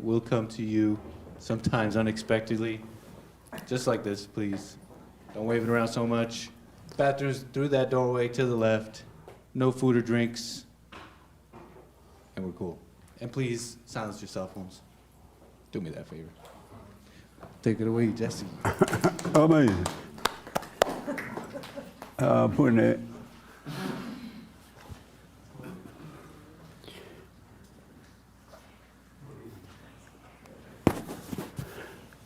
will come to you sometimes unexpectedly. Just like this, please. Don't wave it around so much. Bathrooms through that doorway to the left. No food or drinks. And we're cool. And please silence your cell phones. Do me that favor. Take it away, Jesse. Amazing. Putting it.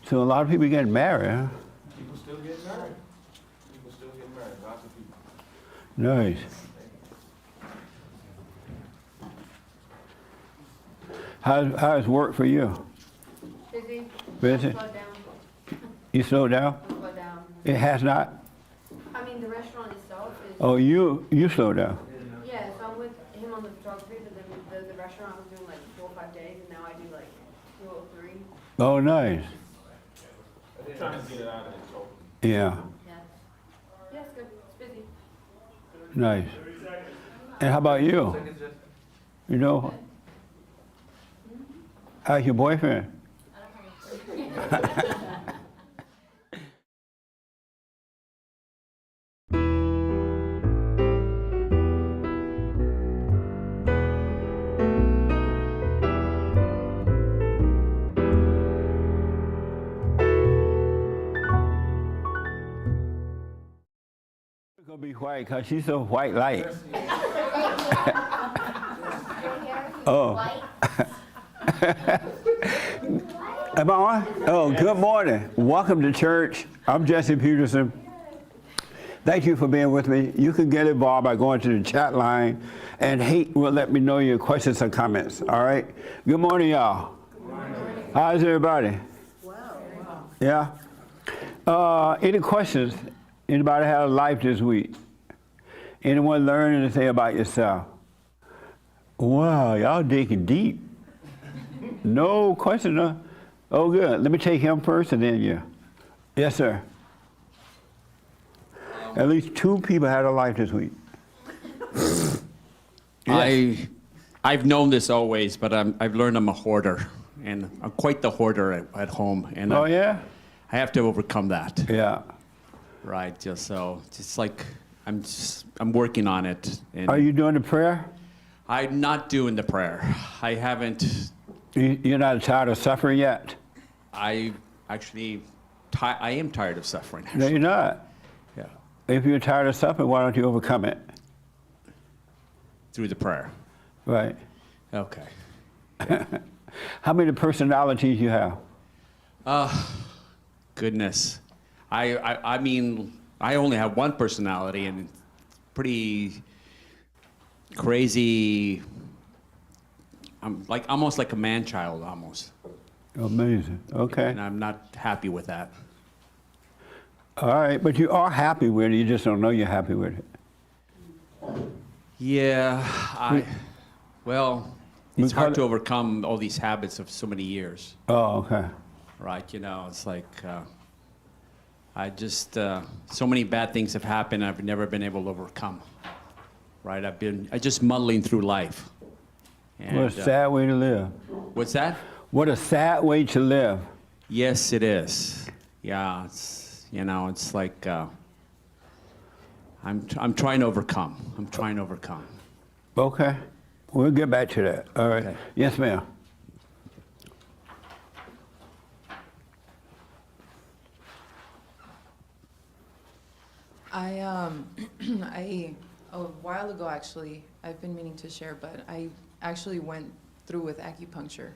So a lot of people getting married, huh? People still get married. People still get married. Lots of people. Nice. How's work for you? Busy. Busy? Slow down. You slow down? Slow down. It has not? I mean, the restaurant itself is. Oh, you slow down. Yeah, so I'm with him on the photography, but then the restaurant I was doing like 4 or 5 days, and now I do like 2 or 3. Oh, nice. They're trying to get it out of it totally. Yeah, Yeah. Yeah, it's good. It's busy. nice. And how about you? You know, how's your boyfriend? Gonna be white because she's so white light. Oh. Am I on? Oh, good morning. Welcome to church. I'm Jesse Peterson. Thank you for being with me. You can get involved by going to the chat line, and Hate will let me know your questions and comments. All right? Good morning, y'all. Good morning. How's everybody? Wow. Yeah? Any questions? Anybody had a life this week? Anyone learn anything about yourself? Wow, y'all digging deep. No question, huh? Oh, good. Let me take him first and then you. Yes, sir. At least 2 people had a life this week. Yes. I've known this always, but I've learned I'm a hoarder, and I'm quite the hoarder at home, and Oh, yeah? I have to overcome that. Yeah. Right, just like I'm working on it. And Are you doing the prayer? I'm not doing the prayer. I haven't. You're not tired of suffering yet? I actually, I am tired of suffering. No, Actually. you're not. Yeah, If you're tired of suffering, why don't you overcome it? through the prayer. Right. Okay. How many personalities you have? Goodness. I mean, I only have one personality, and it's pretty crazy. I'm like almost like a man-child, almost. Amazing. Okay. And I'm not happy with that. All right, but you are happy with it. You just don't know you're happy with it. Yeah, well, it's hard to Because- overcome all these habits of so many years, Oh, okay. right? You know, it's like I just so many bad things have happened. I've never been able to overcome. Right? I just muddling through life. And, What a sad way to live. what's that? What a sad way to live. Yes, it is. Yeah, it's like I'm trying to overcome. I'm trying to overcome. Okay. We'll get back to that. All right. Okay. Yes, ma'am. A while ago actually, I've been meaning to share, but I actually went through with acupuncture.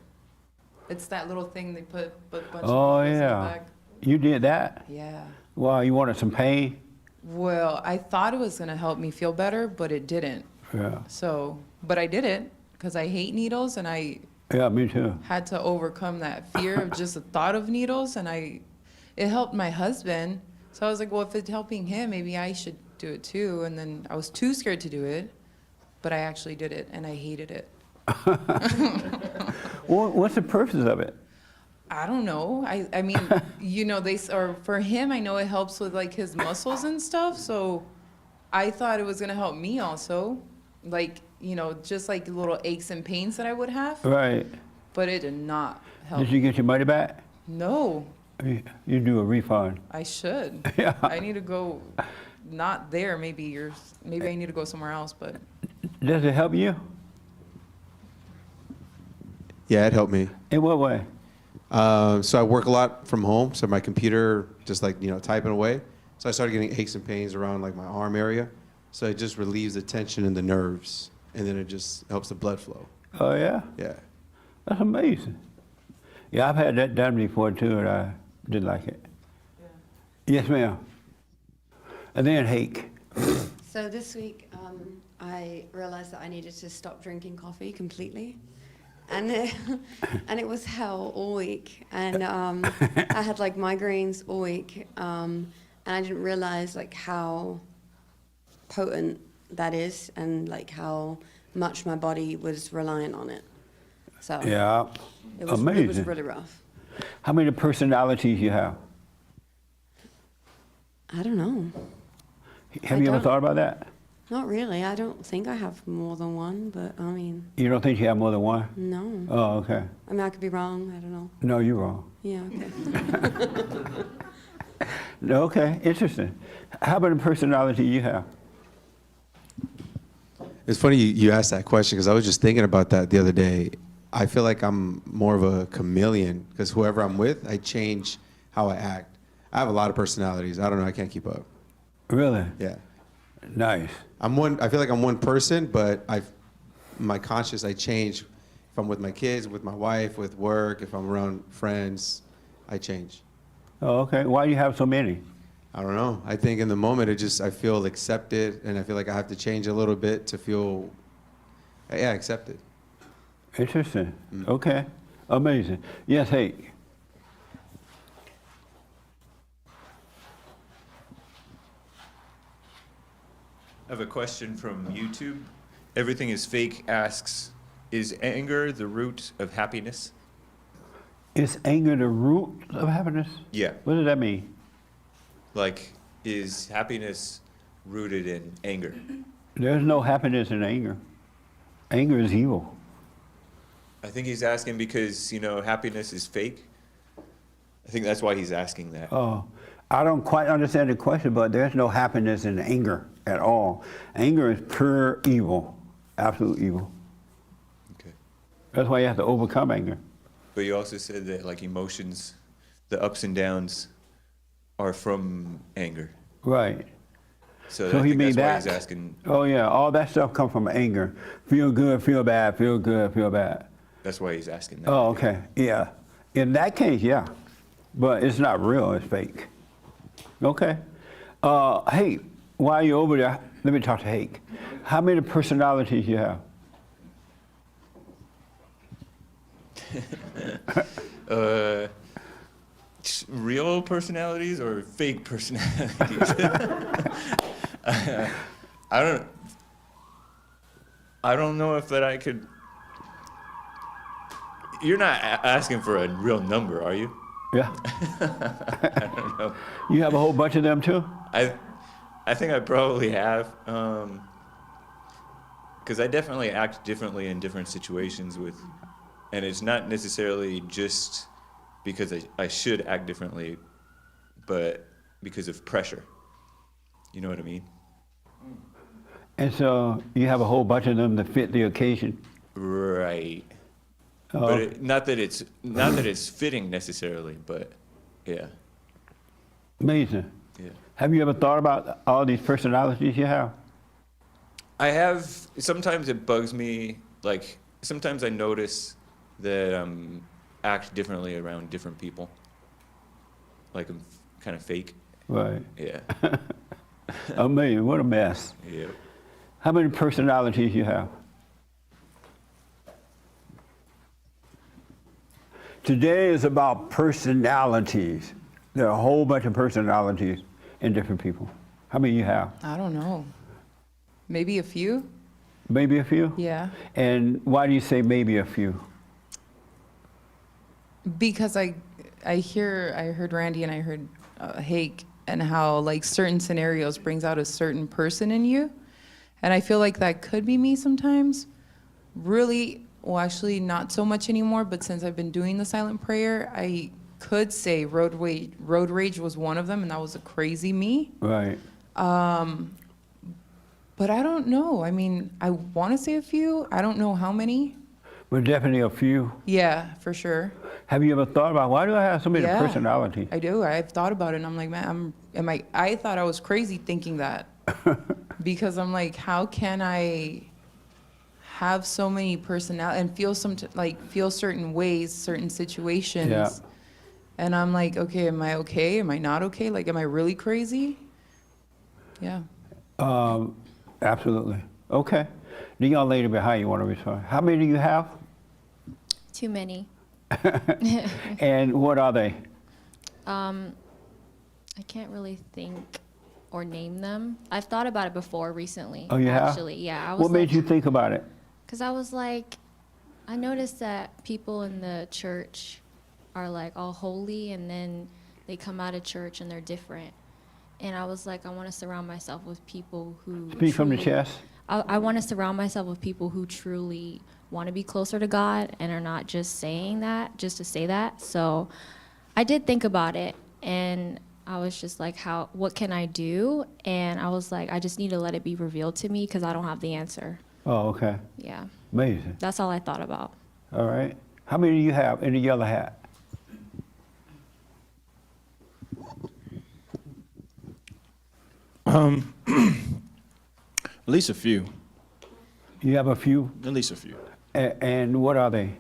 It's that little thing they put a bunch Oh, of needles in the yeah. back. You did that? Yeah. Wow, you wanted some pain? Well, I thought it was gonna help me feel better, but it didn't. Yeah. So, but I did it because I hate needles, and I Yeah, me too. had to overcome that fear of just the thought of needles, and it helped my husband. So I was like, well, if it's helping him, maybe I should do it too. And then I was too scared to do it, but I actually did it, and I hated it. Well, what's the purpose of it? I don't know. I mean, or for him, I know it helps with like his muscles and stuff. So I thought it was gonna help me also, like, just like little aches and pains that I would have. Right. but it did not help. Did you get your money back? No, You do a refund. I should. Yeah. I need to go, not there, maybe I need to go somewhere else, but Does it help you? Yeah, it helped me. In what way? So I work a lot from home, so my computer just like, typing away. So I started getting aches and pains around like my arm area. So it just relieves the tension in the nerves, and then it just helps the blood flow. Oh, yeah? Yeah. That's amazing. Yeah, I've had that done before too, and I didn't like it. Yes, ma'am. And then Hake. So this week, I realized that I needed to stop drinking coffee completely. And it was hell all week. And I had like migraines all week. And I didn't realize like how potent that is and like how much my body was reliant on it. So Yeah, it was amazing. really rough. How many personalities you have? I don't know. Have I you ever don't. thought about that? Not really. I don't think I have more than one, but I mean, You don't think you have more than one? no. Oh, okay. I mean, I could be wrong. I don't know. No, you're wrong. Yeah, okay. Okay, interesting. How many personalities you have? It's funny you asked that question because I was just thinking about that the other day. I feel like I'm more of a chameleon because whoever I'm with, I change how I act. I have a lot of personalities. I don't know. I can't keep up. Really? Yeah. Nice. I feel like I'm one person, but my conscious, I change. If I'm with my kids, with my wife, with work, if I'm around friends, I change. Oh, okay. Why do you have so many? I don't know. I think in the moment, I feel accepted, and I feel like I have to change a little bit to feel, accepted. Interesting. Okay. Amazing. Yes, Hake. I have a question from YouTube. Everything is Fake asks, is anger the root of happiness? Is anger the root of happiness? Yeah. What does that mean? Like, is happiness rooted in anger? There's no happiness in anger. Anger is evil. I think he's asking because, happiness is fake. I think that's why he's asking that. Oh, I don't quite understand the question, but there's no happiness in anger at all. Anger is pure evil, absolute evil. Okay. That's why you have to overcome anger. But you also said that, like, emotions, the ups and downs, are from anger. Right. So, So I he think made that's that. why he's asking. Oh yeah, all that stuff comes from anger. Feel good, feel bad, feel good, feel bad. That's why he's asking that. Oh, okay, yeah. In that case, yeah, but it's not real. It's fake. Okay. Hey, while you're over there, let me talk to Hake. How many personalities you have? Real personalities or fake personalities? I don't know if that I could. You're not asking for a real number, are you? Yeah. I don't know. You have a whole bunch of them too? I think I probably have, because I definitely act differently in different situations and it's not necessarily just because I should act differently, but because of pressure. You know what I mean? And so you have a whole bunch of them to fit the occasion. Right. Oh. But not that it's fitting necessarily, but yeah. Amazing. Yeah. Have you ever thought about all these personalities you have? I have. Sometimes it bugs me. Like sometimes I notice that act differently around different people. Like I'm kind of fake. Right. Yeah. Amazing. What a mess. Yeah. How many personalities you have? Today is about personalities. There are a whole bunch of personalities in different people. How many you have? I don't know. Maybe a few? Maybe a few? Yeah. And why do you say maybe a few? Because I heard Randy and I heard Hake and how like certain scenarios brings out a certain person in you. And I feel like that could be me sometimes. Really, Well, actually, not so much anymore, but since I've been doing the silent prayer, I could say road rage was one of them, and that was a crazy me. Right. But I don't know. I mean, I want to say a few. I don't know how many. But definitely a few. Yeah, for sure. Have you ever thought about why do I have so many Yeah, personalities? I do. I've thought about it, and I'm like, man, I thought I was crazy thinking that. Because I'm like, how can I have so many personalities and feel certain ways, certain situations? Yeah. And I'm like, okay, am I okay? Am I not okay? Like, am I really crazy? Yeah. Absolutely. Okay. The young lady behind you want to respond. How many do you have? Too many. And what are they? I can't really think or name them. I've thought about it before recently. Oh, you have? Actually, yeah. I was What made you think about it? Because I was like, I noticed that people in the church are like all holy, and then they come out of church and they're different. And I was like, I want to surround myself with people who Speak from the chest. I want to surround myself with people who truly want to be closer to God and are not just saying that just to say that. So I did think about it, and I was just like, what can I do? And I was like, I just need to let it be revealed to me because I don't have the answer. Oh, okay. Yeah. Amazing. That's all I thought about. All right. How many do you have in the yellow hat? At least a few. You have a few? At least a few. And what are they?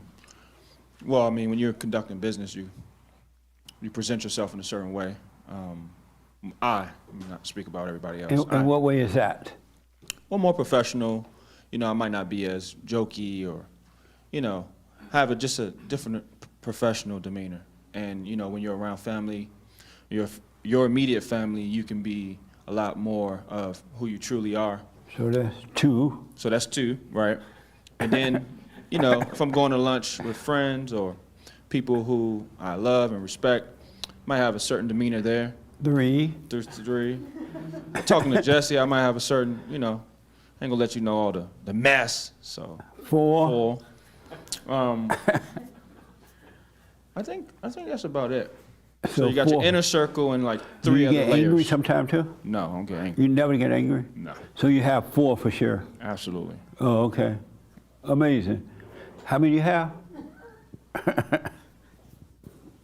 Well, I mean, when you're conducting business, you present yourself in a certain way. I not speak about everybody else. In what way is that? Well, more professional. You know, I might not be as jokey or, you know, have just a different professional demeanor. And, you know, when you're around family, your immediate family, you can be a lot more of who you truly are. So that's two. So that's two, right? And then, you know, if I'm going to lunch with friends or people who I love and respect, might have a certain demeanor there. Three. There's three. Talking to Jesse, I might have a certain, you know, I ain't gonna let you know all the mess. So Four. I think that's about it. So So you got your four. inner circle and like Do three you other get layers. angry sometime too? No, I don't get angry. You never get angry? No, So you have four for sure. absolutely. Oh, okay. Amazing. How many do you have?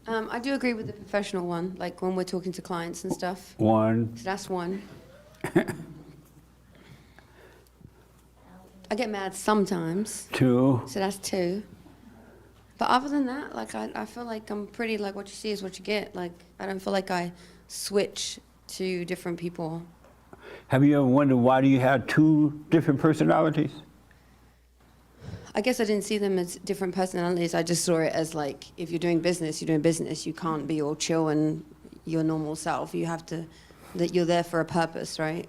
I do agree with the professional one, like when we're talking to clients and stuff. One. So that's one. I get mad sometimes, Two. so that's two. But other than that, like I feel like I'm pretty like what you see is what you get. Like I don't feel like I switch to different people. Have you ever wondered why do you have two different personalities? I guess I didn't see them as different personalities. I just saw it as like if you're doing business, you're doing business. You can't be all chill and your normal self. You have to, that you're there for a purpose, right?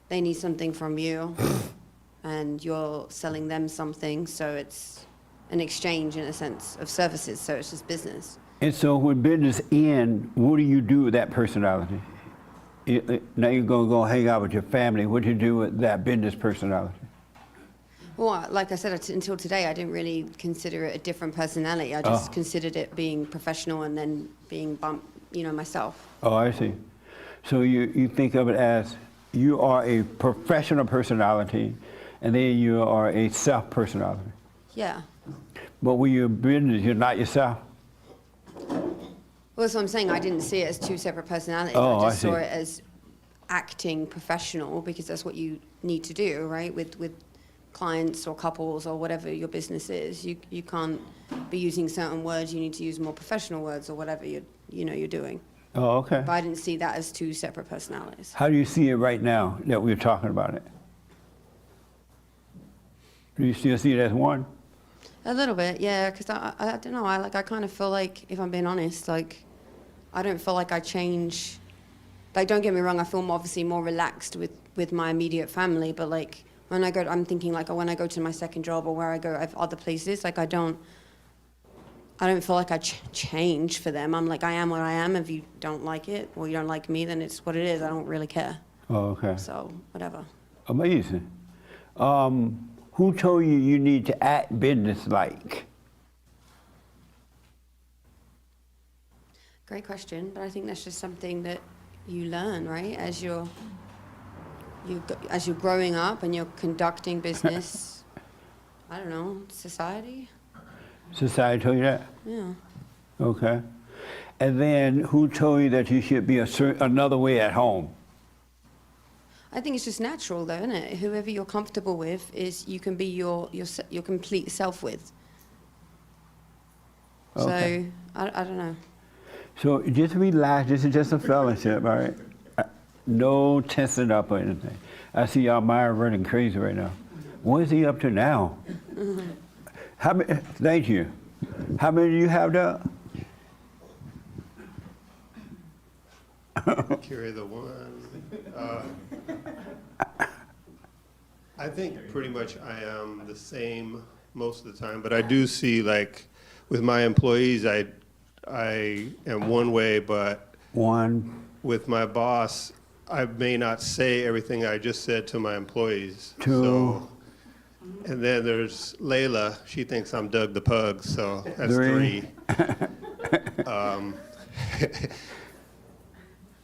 They need something from you, and you're selling them something. So it's an exchange in a sense of services. So it's just business. And so when business ends, what do you do with that personality? Now you're going to go hang out with your family. What do you do with that business personality? Well, like I said, until today, I didn't really consider it a different personality. I just Oh. considered it being professional and then being myself. Oh, I see. So you think of it as you are a professional personality, and then you are a self personality. Yeah. But when you're business, you're not yourself. Well, that's what I'm saying. I didn't see it as two separate personalities. Oh, I just I saw see. it as acting professional because that's what you need to do, right? With clients or couples or whatever your business is. You can't be using certain words. You need to use more professional words or whatever you're doing. Oh, okay. But I didn't see that as two separate personalities. How do you see it right now that we're talking about it? Do you still see it as one? A little bit, yeah, because I don't know. I kind of feel like, if I'm being honest, like I don't feel like I change. Like, don't get me wrong, I feel obviously more relaxed with my immediate family, but like when I go, I'm thinking like when I go to my second job or where I go other places, like I don't feel like I change for them. I'm like, I am what I am. If you don't like it or you don't like me, then it's what it is. I don't really care. Oh, okay. So whatever. Amazing. Who told you you need to act business-like? Great question, but I think that's just something that you learn, right? As you're growing up and you're conducting business. I don't know, society. Society told you that? Yeah. Okay. And then who told you that you should be another way at home? I think it's just natural, though, isn't it? Whoever you're comfortable with is you can be your complete self with. Okay. So I don't know. So just relax. This is just a fellowship, all right? No tensing up or anything. I see y'all mind running crazy right now. What is he up to now? How many? Thank you. How many do you have there? Carry the one. I think pretty much I am the same most of the time, but I do see, like, with my employees, I am one way, but with my boss, I may not say everything I just said to my employees. So, and then there's Layla. She thinks I'm Doug the Pug, so that's three.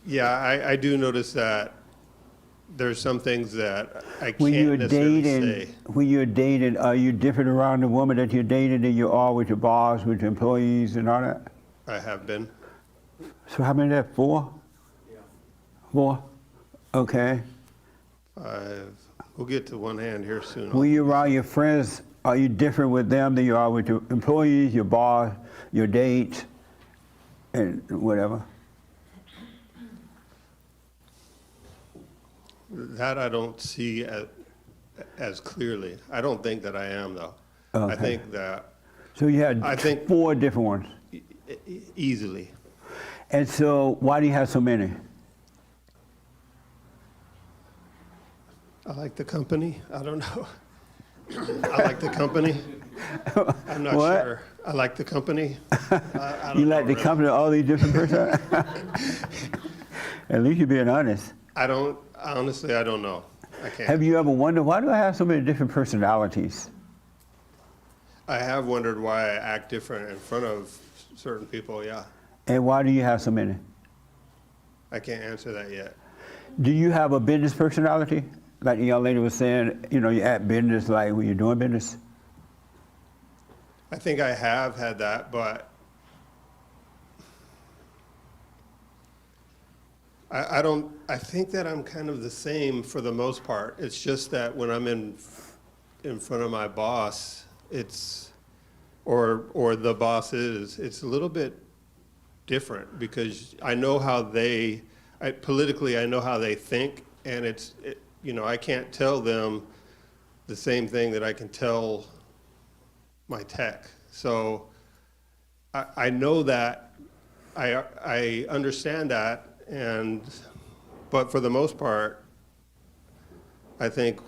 Yeah, I do notice that there's some things that I can't necessarily say. When you're dating, are you different around the woman that you're dating than you are with your boss, with your employees and all that? I have been. So how many of that? 4? Yeah. 4? Okay. 5. We'll get to one hand here soon. When you're around your friends, are you different with them than you are with your employees, your boss, your dates, and whatever? That I don't see as clearly. I don't think that I am, though. Okay. I think that. So you had 4 different ones? Easily. And so why do you have so many? I like the company. I don't know. I like the company. I'm not What? sure. I like the company. I don't You know, like the really. company of all these different persons? At least you're being honest. Honestly, I don't know. I can't. Have you ever wondered, why do I have so many different personalities? I have wondered why I act different in front of certain people, yeah. And why do you have so many? I can't answer that yet. Do you have a business personality? Like the young lady was saying, you know, you act business like when you're doing business? I think I have had that, but I think that I'm kind of the same for the most part. It's just that when I'm in front of my boss, or the boss it's a little bit different because I know how politically I know how they think, and I can't tell them the same thing that I can tell my tech. So I know that, I understand that, but for the most part, I think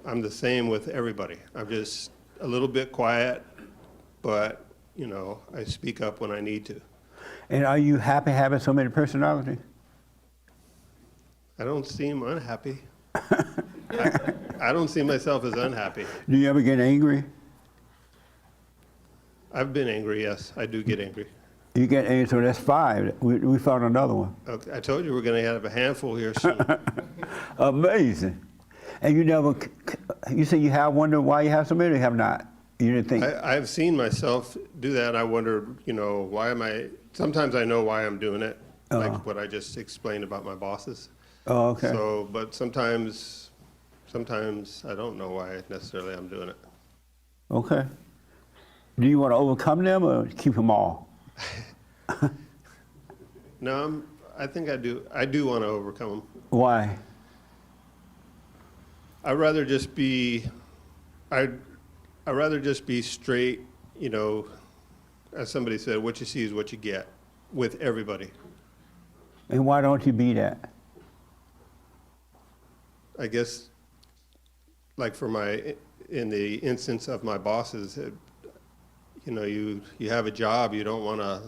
I'm the same with everybody. I'm just a little bit quiet, but I speak up when I need to. And are you happy having so many personalities? I don't seem unhappy. I don't see myself as unhappy. Do you ever get angry? I've been angry, yes. I do get angry. You get angry, so that's 5. We found another one. Okay, I told you we're going to have a handful here soon. Amazing. And you say you have wondered why you have so many, or you have not? You didn't think? I've seen myself do that, and I wondered, why am I, sometimes I know why I'm doing it, like what I just explained about my bosses. Oh, okay. So, but sometimes I don't know why necessarily I'm doing it. Okay. Do you want to overcome them or keep them all? No, I think I do. I do want to overcome them. Why? I'd rather just be straight, as somebody said, what you see is what you get with everybody. And why don't you be that? I guess, like in the instance of my bosses, you have a job, you don't want to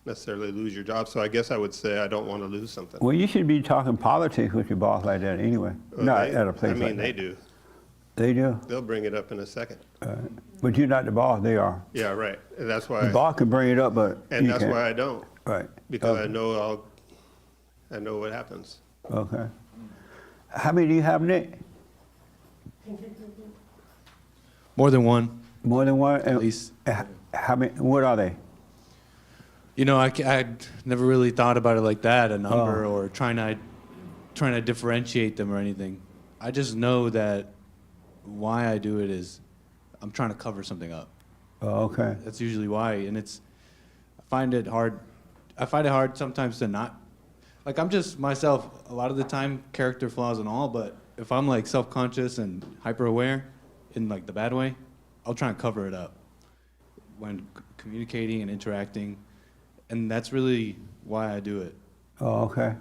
necessarily lose your job. So I guess I would say I don't want to lose something. Well, you should be talking politics with your boss like that anyway. Well, Not at a place like that. they do. They do. They'll bring it up in a second. But you're not the boss, they are. Yeah, right. And that's The why, boss can bring it up, but and you that's can't. why I don't, Right. because Okay. I know what happens. Okay. How many do you have, Nick? More than one, More than one? at least. How many? What are they? You know, I never really thought about it like that, a number, or trying to differentiate them or anything. I just know that why I do it is I'm trying to cover something up. Oh, okay. That's usually why, and I find it hard sometimes to not, like, I'm just myself a lot of the time, character flaws and all, but if I'm like self-conscious and hyper-aware in like the bad way, I'll try and cover it up when communicating and interacting, and that's really why I do it. Oh, okay.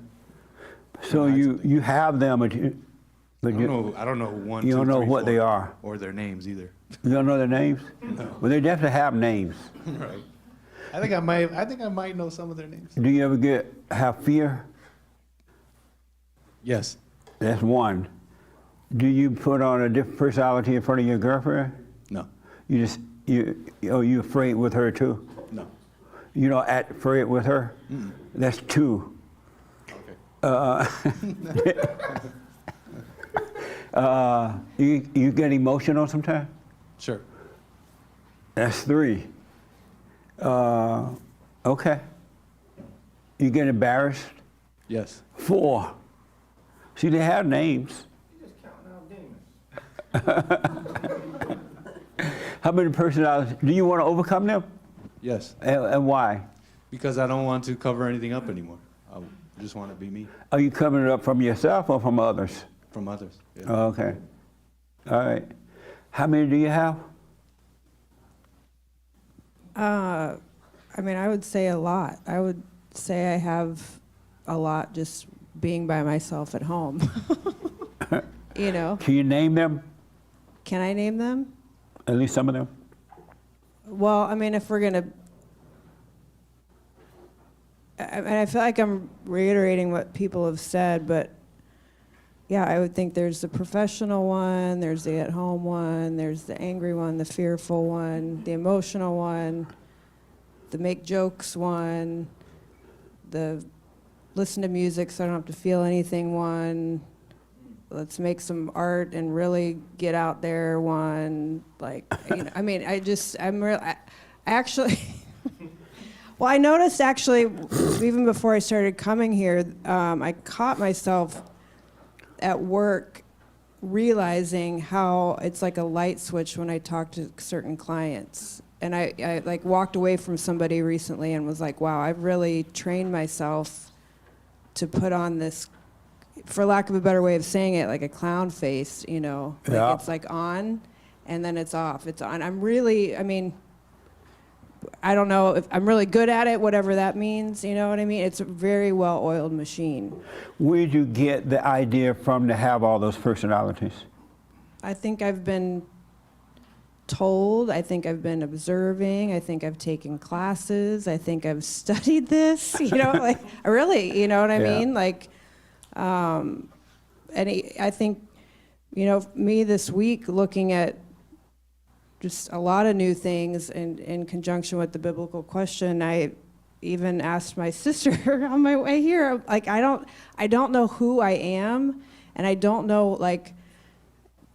So hide you something. have them, but I don't know one, You two, don't know three, what they four, are. or their names either. you don't know their names? No. Well, they definitely have names. Right. I think I might know some of their names. Do you ever have fear? Yes. That's one. Do you put on a different personality in front of your girlfriend? No. You afraid with her too? No. You don't act afraid with her? Mm-mm. That's two. Okay. You get emotional sometimes? Sure. That's three. Okay. You get embarrassed? Yes. Four. See, they have names. How many personalities? Do you want to overcome them? Yes. And why? Because I don't want to cover anything up anymore. I just want to be me Are you covering it up from yourself or from others? from others. Yeah. Okay. All right. How many do you have? I mean, I would say a lot. I would say I have a lot just being by myself at home. You know? Can you name them? Can I name them? At least some of them? Well, I mean, if we're going to... I feel like I'm reiterating what people have said, but yeah, I would think there's the professional one, there's the at-home one, there's the angry one, the fearful one, the emotional one, the make jokes one, the listen to music so I don't have to feel anything one, let's make some art and really get out there one. Like, you know, I mean, I actually... Well, I noticed actually, even before I started coming here, I caught myself at work realizing how it's like a light switch when I talk to certain clients. And I like walked away from somebody recently and was like, wow, I've really trained myself to put on this, for lack of a better way of saying it, like a clown face, you know? Like Yeah. it's like on and then it's off. It's on. I mean, I don't know if I'm really good at it, whatever that means, you know what I mean? It's a very well-oiled machine. Where did you get the idea from to have all those personalities? I think I've been told, I think I've been observing, I think I've taken classes, I think I've studied this, you know, like, really, you know what I Yeah. mean? Like, I think, you know, me this week looking at just a lot of new things in conjunction with the biblical question. I even asked my sister on my way here, like, I don't know who I am, and I don't know, like,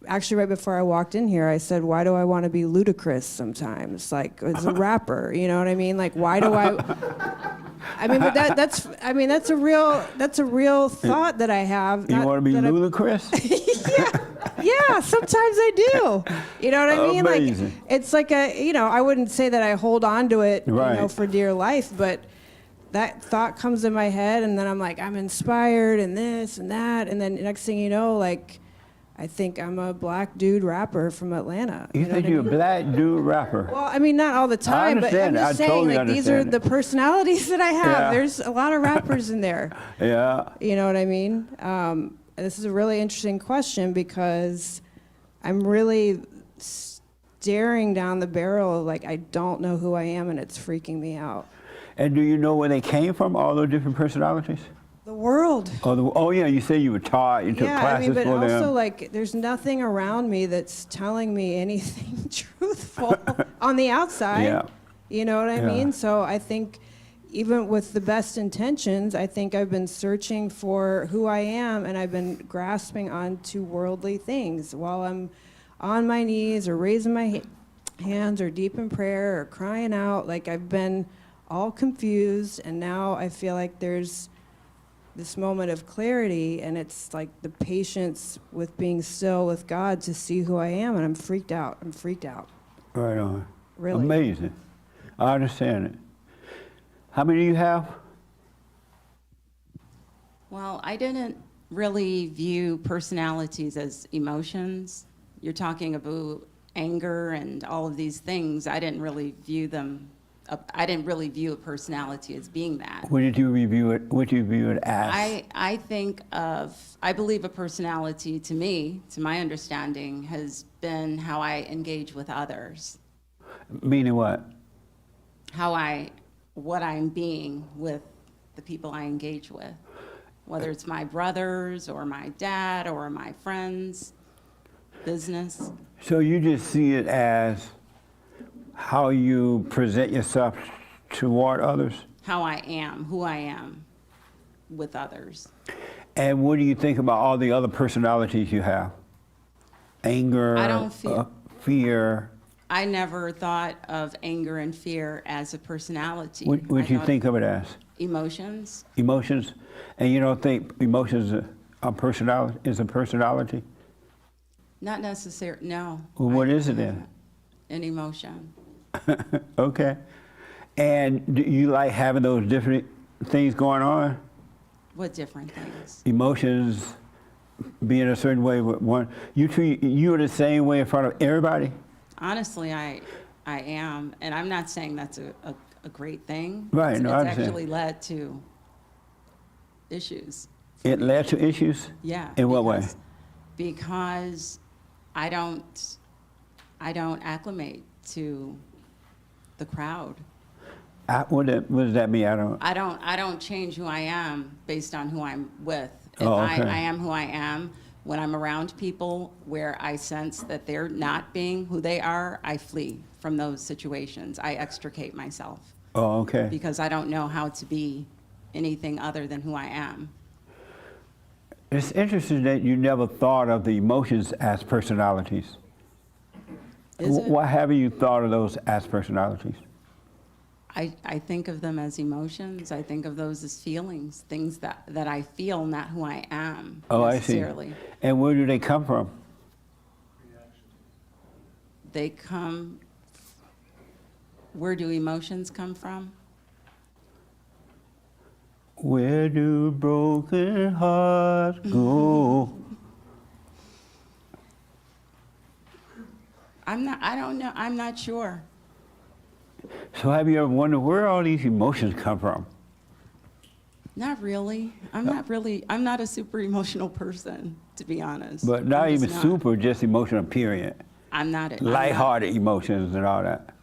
actually right before I walked in here, I said, why do I want to be Ludacris sometimes? Like, as a rapper, you know what I mean? Like, why do I mean, but that's a real thought that I have. You want to be ludicrous? Yeah, sometimes I do. You know what I mean? Amazing. Like, it's like I wouldn't say that I hold on to it, Right. for dear life, but that thought comes in my head, and then I'm like, I'm inspired, and this and that, and then next thing you know, like, I think I'm a black dude rapper from Atlanta. You know think what I you're a mean? black dude rapper? Well, I mean, not all the time, but I'm understand. just I saying, totally like, these are understand the personalities that I have. Yeah. There's a lot of rappers in there. Yeah. You know what I mean? This is a really interesting question because I'm really staring down the barrel of, like, I don't know who I am, and it's freaking me out. And do you know where they came from, all those different personalities? The world. Oh yeah, you said you were taught, you took Yeah, I classes mean, but for also them. like, there's nothing around me that's telling me anything truthful on the outside. Yeah. You know what I Yeah. mean? So I think even with the best intentions, I think I've been searching for who I am, and I've been grasping onto worldly things while I'm on my knees or raising my hands or deep in prayer or crying out. Like, I've been all confused, and now I feel like there's this moment of clarity, and it's like the patience with being still with God to see who I am, and I'm freaked out. I'm freaked out. Right on. Really. Amazing. I understand it. How many do you have? Well, I didn't really view personalities as emotions. You're talking about anger and all of these things. I didn't really view them. I didn't really view a personality as being that. What did you review it? What do you view it as? I believe a personality, to me, to my understanding, has been how I engage with others. Meaning what? What I'm being with the people I engage with, whether it's my brothers or my dad or my friends, business. So you just see it as how you present yourself toward others? How I am, who I am with others. And what do you think about all the other personalities you have? Anger, I don't feel- fear. I never thought of anger and fear as a personality. What do you think of it as? Emotions. Emotions? And you don't think emotions is a personality? Not necessarily, no. Well, what is it then? An emotion. Okay. And do you like having those different things going on? What different things? Emotions, being a certain way with one. You are the same way in front of everybody? Honestly, I am, and I'm not saying that's a great thing. Right, It's, no, I it's understand. actually led to issues. It led to issues? Yeah. In what way? Because I don't acclimate to the crowd. What does that mean? I don't. I don't change who I am based on who I'm with. If Oh, okay. I am who I am. When I'm around people where I sense that they're not being who they are, I flee from those situations. I extricate myself. Oh, okay. Because I don't know how to be anything other than who I am. It's interesting that you never thought of the emotions as personalities. Is it? Why haven't you thought of those as personalities? I think of them as emotions. I think of those as feelings, things that I feel, not who I am Oh, necessarily. I see. And where do they come from? They come, where do emotions come from? Where do broken hearts go? I don't know, I'm not sure. So have you ever wondered where all these emotions come from? Not really. I'm not a super emotional person, to be honest. But not I'm just even super, just emotional, period. I'm not. Lighthearted emotions and all that.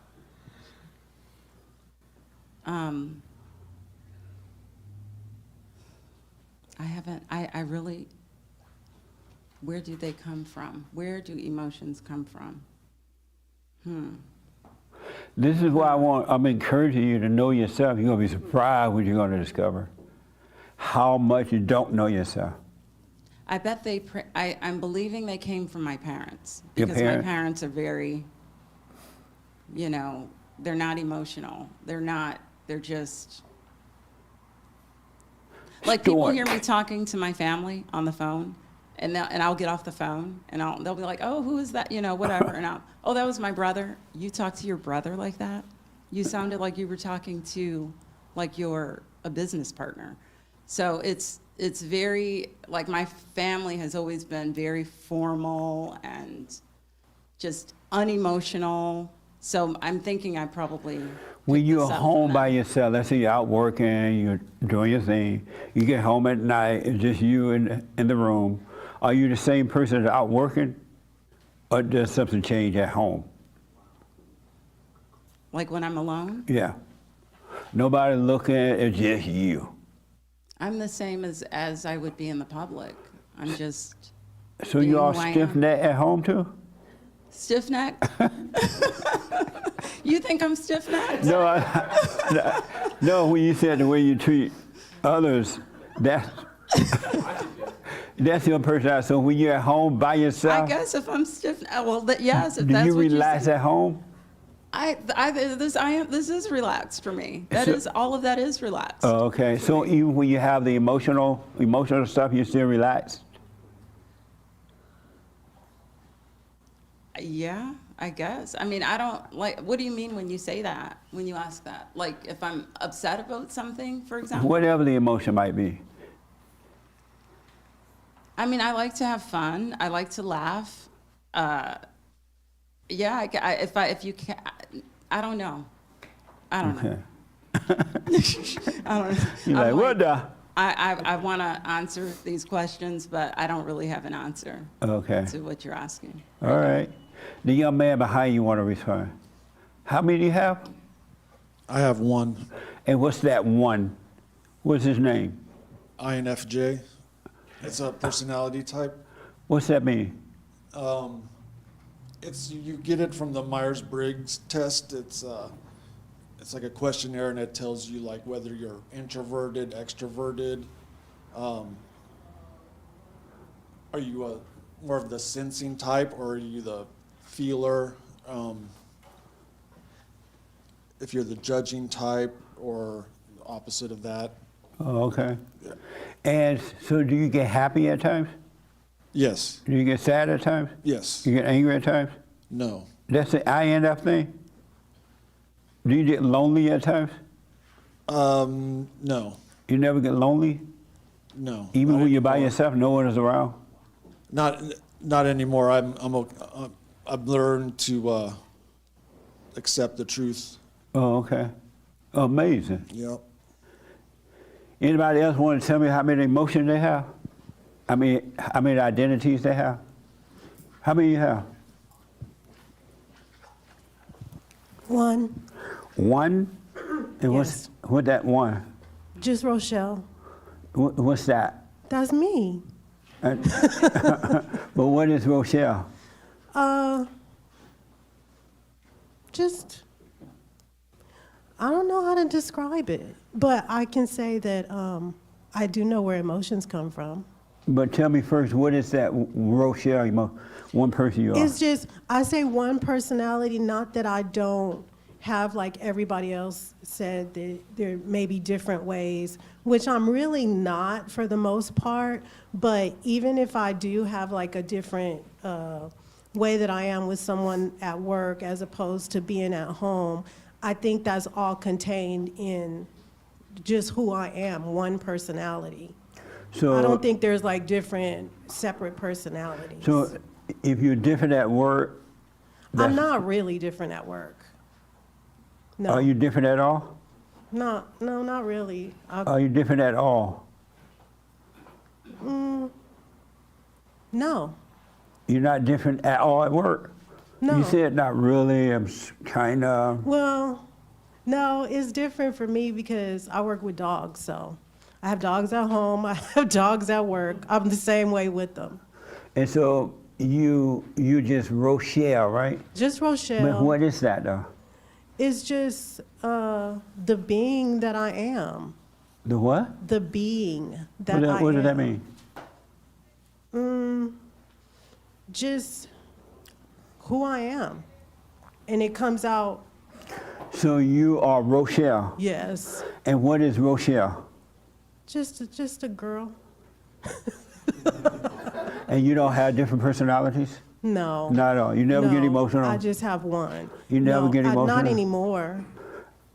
I really, where do they come from? Where do emotions come from? This is why I'm encouraging you to know yourself. You're going to be surprised what you're going to discover. How much you don't know yourself. I bet I'm believing they came from my parents. Your Because parents? my parents are very, they're not emotional. They're just, like people hear me talking to my family on the phone, and I'll get off the phone, and they'll be like, oh, who is that, whatever, and oh, that was my brother. You talk to your brother like that? You sounded like you were talking to, like you're a business partner. So it's very, like my family has always been very formal and just unemotional. So I'm thinking I probably When picked you're this up from home by them. yourself, let's say you're out working, you're doing your thing, you get home at night, it's just you in the room. Are you the same person that's out working, or does something change at home? Like when I'm alone? Yeah. Nobody looking, it's just you. I'm the same as I would be in the public. I'm just So being you all who I am. stiff neck at home too? Stiff neck? You think I'm stiff necked? No, no. When you said the way you treat others, that's that's your personality. So when you're at home by yourself, I guess if I'm stiff, well, yes, if do that's you what relax you at home? this is relaxed for me. That So- is all of that is relaxed. Oh, okay. So even when you have the emotional stuff, you still relax? Yeah, I guess. I mean, I don't like. What do you mean when you say that? When you ask that? Like, if I'm upset about something, for example. Whatever the emotion might be. I mean, I like to have fun. I like to laugh. Yeah, if you can, I don't know. I don't know. I don't know. You're like, what the? I want to answer these questions, but I don't really have an answer Okay. to what you're asking. All right. The young man behind you want to respond. How many do you have? I have one, And what's that one? What's his name? INFJ. It's a personality type. What's that mean? It's you get it from the Myers-Briggs test. It's like a questionnaire, and it tells you like whether you're introverted, extroverted. Are you more of the sensing type, or are you the feeler? If you're the judging type, or the opposite of that. Oh, okay. And so do you get happy at times? Yes. Do you get sad at times? Yes. You get angry at times? No. That's the INF thing? Do you get lonely at times? No. You never get lonely? No. Even Not when you're by anymore. yourself, no one is around? Not anymore. I've learned to accept the truth. Oh, okay. Amazing. Yep. Anybody else want to tell me how many emotions they have? I mean, how many identities they have? How many you have? One, One? And Yes. what's that one? just Rochelle. What's that? That's me. And- but what is Rochelle? Just, I don't know how to describe it, but I can say that I do know where emotions come from. But tell me first, what is that Rochelle, one person you are? It's just, I say one personality, not that I don't have, like everybody else said, that there may be different ways, which I'm really not for the most part, but even if I do have like a different way that I am with someone at work as opposed to being at home, I think that's all contained in just who I am, one personality. So, I don't think there's like different separate personalities. So if you're different at work, I'm not really different at work. No. Are you different at all? No, not really. Are you different at all? No, You're not different at all at work? no. You said not really, I'm kind of. Well, no, it's different for me because I work with dogs, so I have dogs at home, I have dogs at work. I'm the same way with them. And so you just Rochelle, right? Just Rochelle. But what is that though? It's just the being that I am. The what? The being that I am. What does that mean? Just who I am. And it comes out, So you are Rochelle. yes, And what is Rochelle? just a girl. And you don't have different personalities? No. Not at all. You never get No, emotional? I just have one. You never get Not emotional? anymore.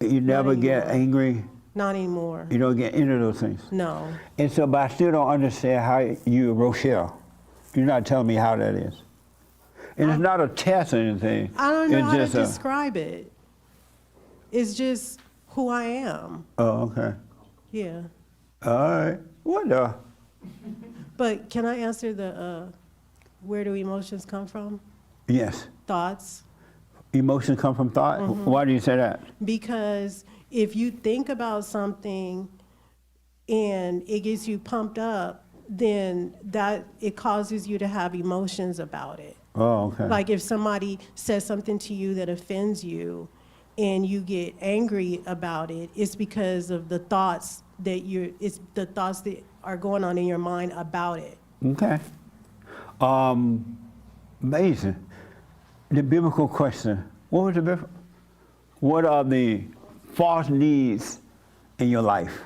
You never get anymore. angry? Not anymore. You don't get any of those things? No. And so, but I still don't understand how you Rochelle. You're not telling me how that is. And it's not a test or anything. I don't know It's how to just a- describe it. It's just who I am. Oh, okay. Yeah. All right. What the? But can I answer the where do emotions come from? Yes. Thoughts. Emotions come from thought? Mhm. Why do you say that? Because if you think about something and it gets you pumped up, then that it causes you to have emotions about it. Oh, okay. Like if somebody says something to you that offends you and you get angry about it, it's because of the thoughts it's the thoughts that are going on in your mind about it. Okay. Amazing. The biblical question. What are the false needs in your life?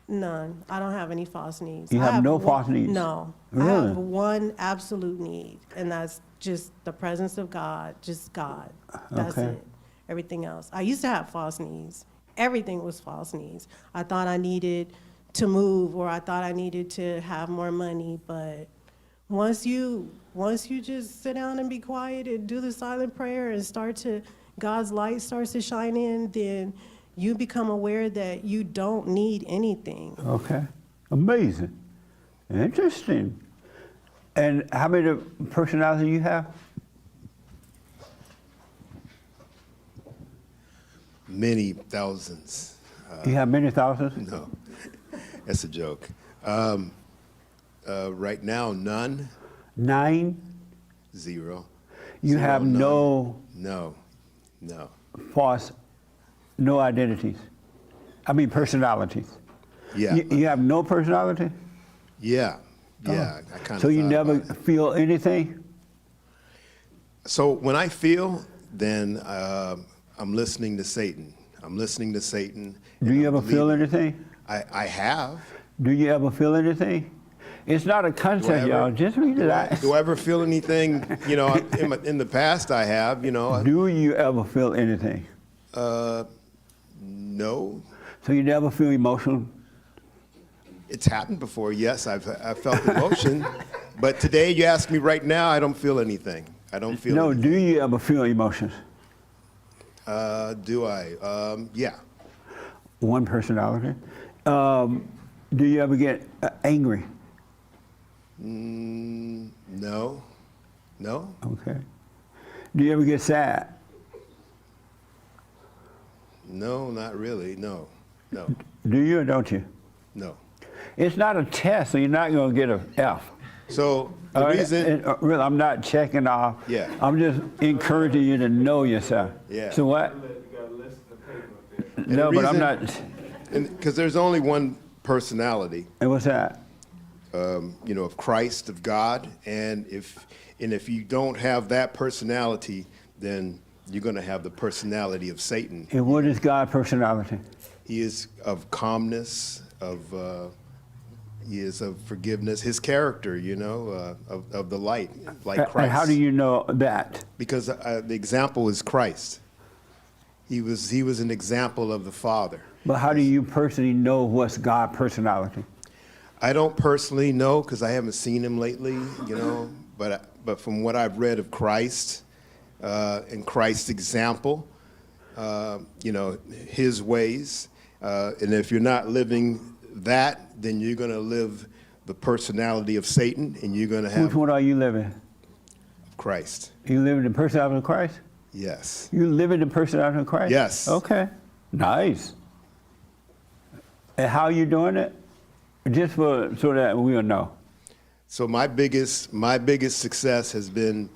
None. I don't have any false needs. You I have no one- false needs? No. I Really? have one absolute need, and that's just the presence of God, just God. That's Okay. it. Everything else. I used to have false needs. Everything was false needs. I thought I needed to move, or I thought I needed to have more money, but once you just sit down and be quiet and do the silent prayer and God's light starts to shine in, then you become aware that you don't need anything. Okay. Amazing. Interesting. And how many personalities you have? Many thousands. You have many thousands? No, that's a joke. Right now, none. 9? 0. You Zero, have none. no No. false, no identities. I mean personalities. Yeah. You have no personality? Yeah. Oh. I kind of. So you never feel anything? So when I feel, then I'm listening to Satan. I'm listening to Satan. Do you ever feel anything? I have. Do you ever feel anything? It's not a contest, y'all. Just read it out. Do I ever feel anything? You know, in the past I have. You know. Do you ever feel anything? No. So you never feel emotional? It's happened before. Yes, I've felt emotion, but today you ask me right now, I don't feel anything. I don't feel. No. anything. Do you ever feel emotions? Do I? Yeah. One personality. Do you ever get angry? No. No. Okay. Do you ever get sad? No, not really. No. No. Do you or don't you? No. It's not a test, so you're not going to get an F. So the reason. Really, I'm not checking off. Yeah. I'm just encouraging you to know yourself. Yeah. So what? And No, the but I'm reason- not. Because there's only one personality. And what's that? You know, of Christ, of God, and if you don't have that personality, then you're going to have the personality of Satan. And what is God's personality? He is of calmness, he is of forgiveness. His character, you know, of the light, like Christ. And how do you know that? Because the example is Christ. He was an example of the Father. But how do you personally know what's God's personality? I don't personally know because I haven't seen him lately, you know. But from what I've read of Christ and Christ's example, you know, his ways, and if you're not living that, then you're going to live the personality of Satan, and you're going to have Which one are you living? Christ. You living the personality of Christ? Yes. You living the personality of Christ? Yes. Okay. Nice. And how you doing it? Just so that we'll know. So my biggest success has been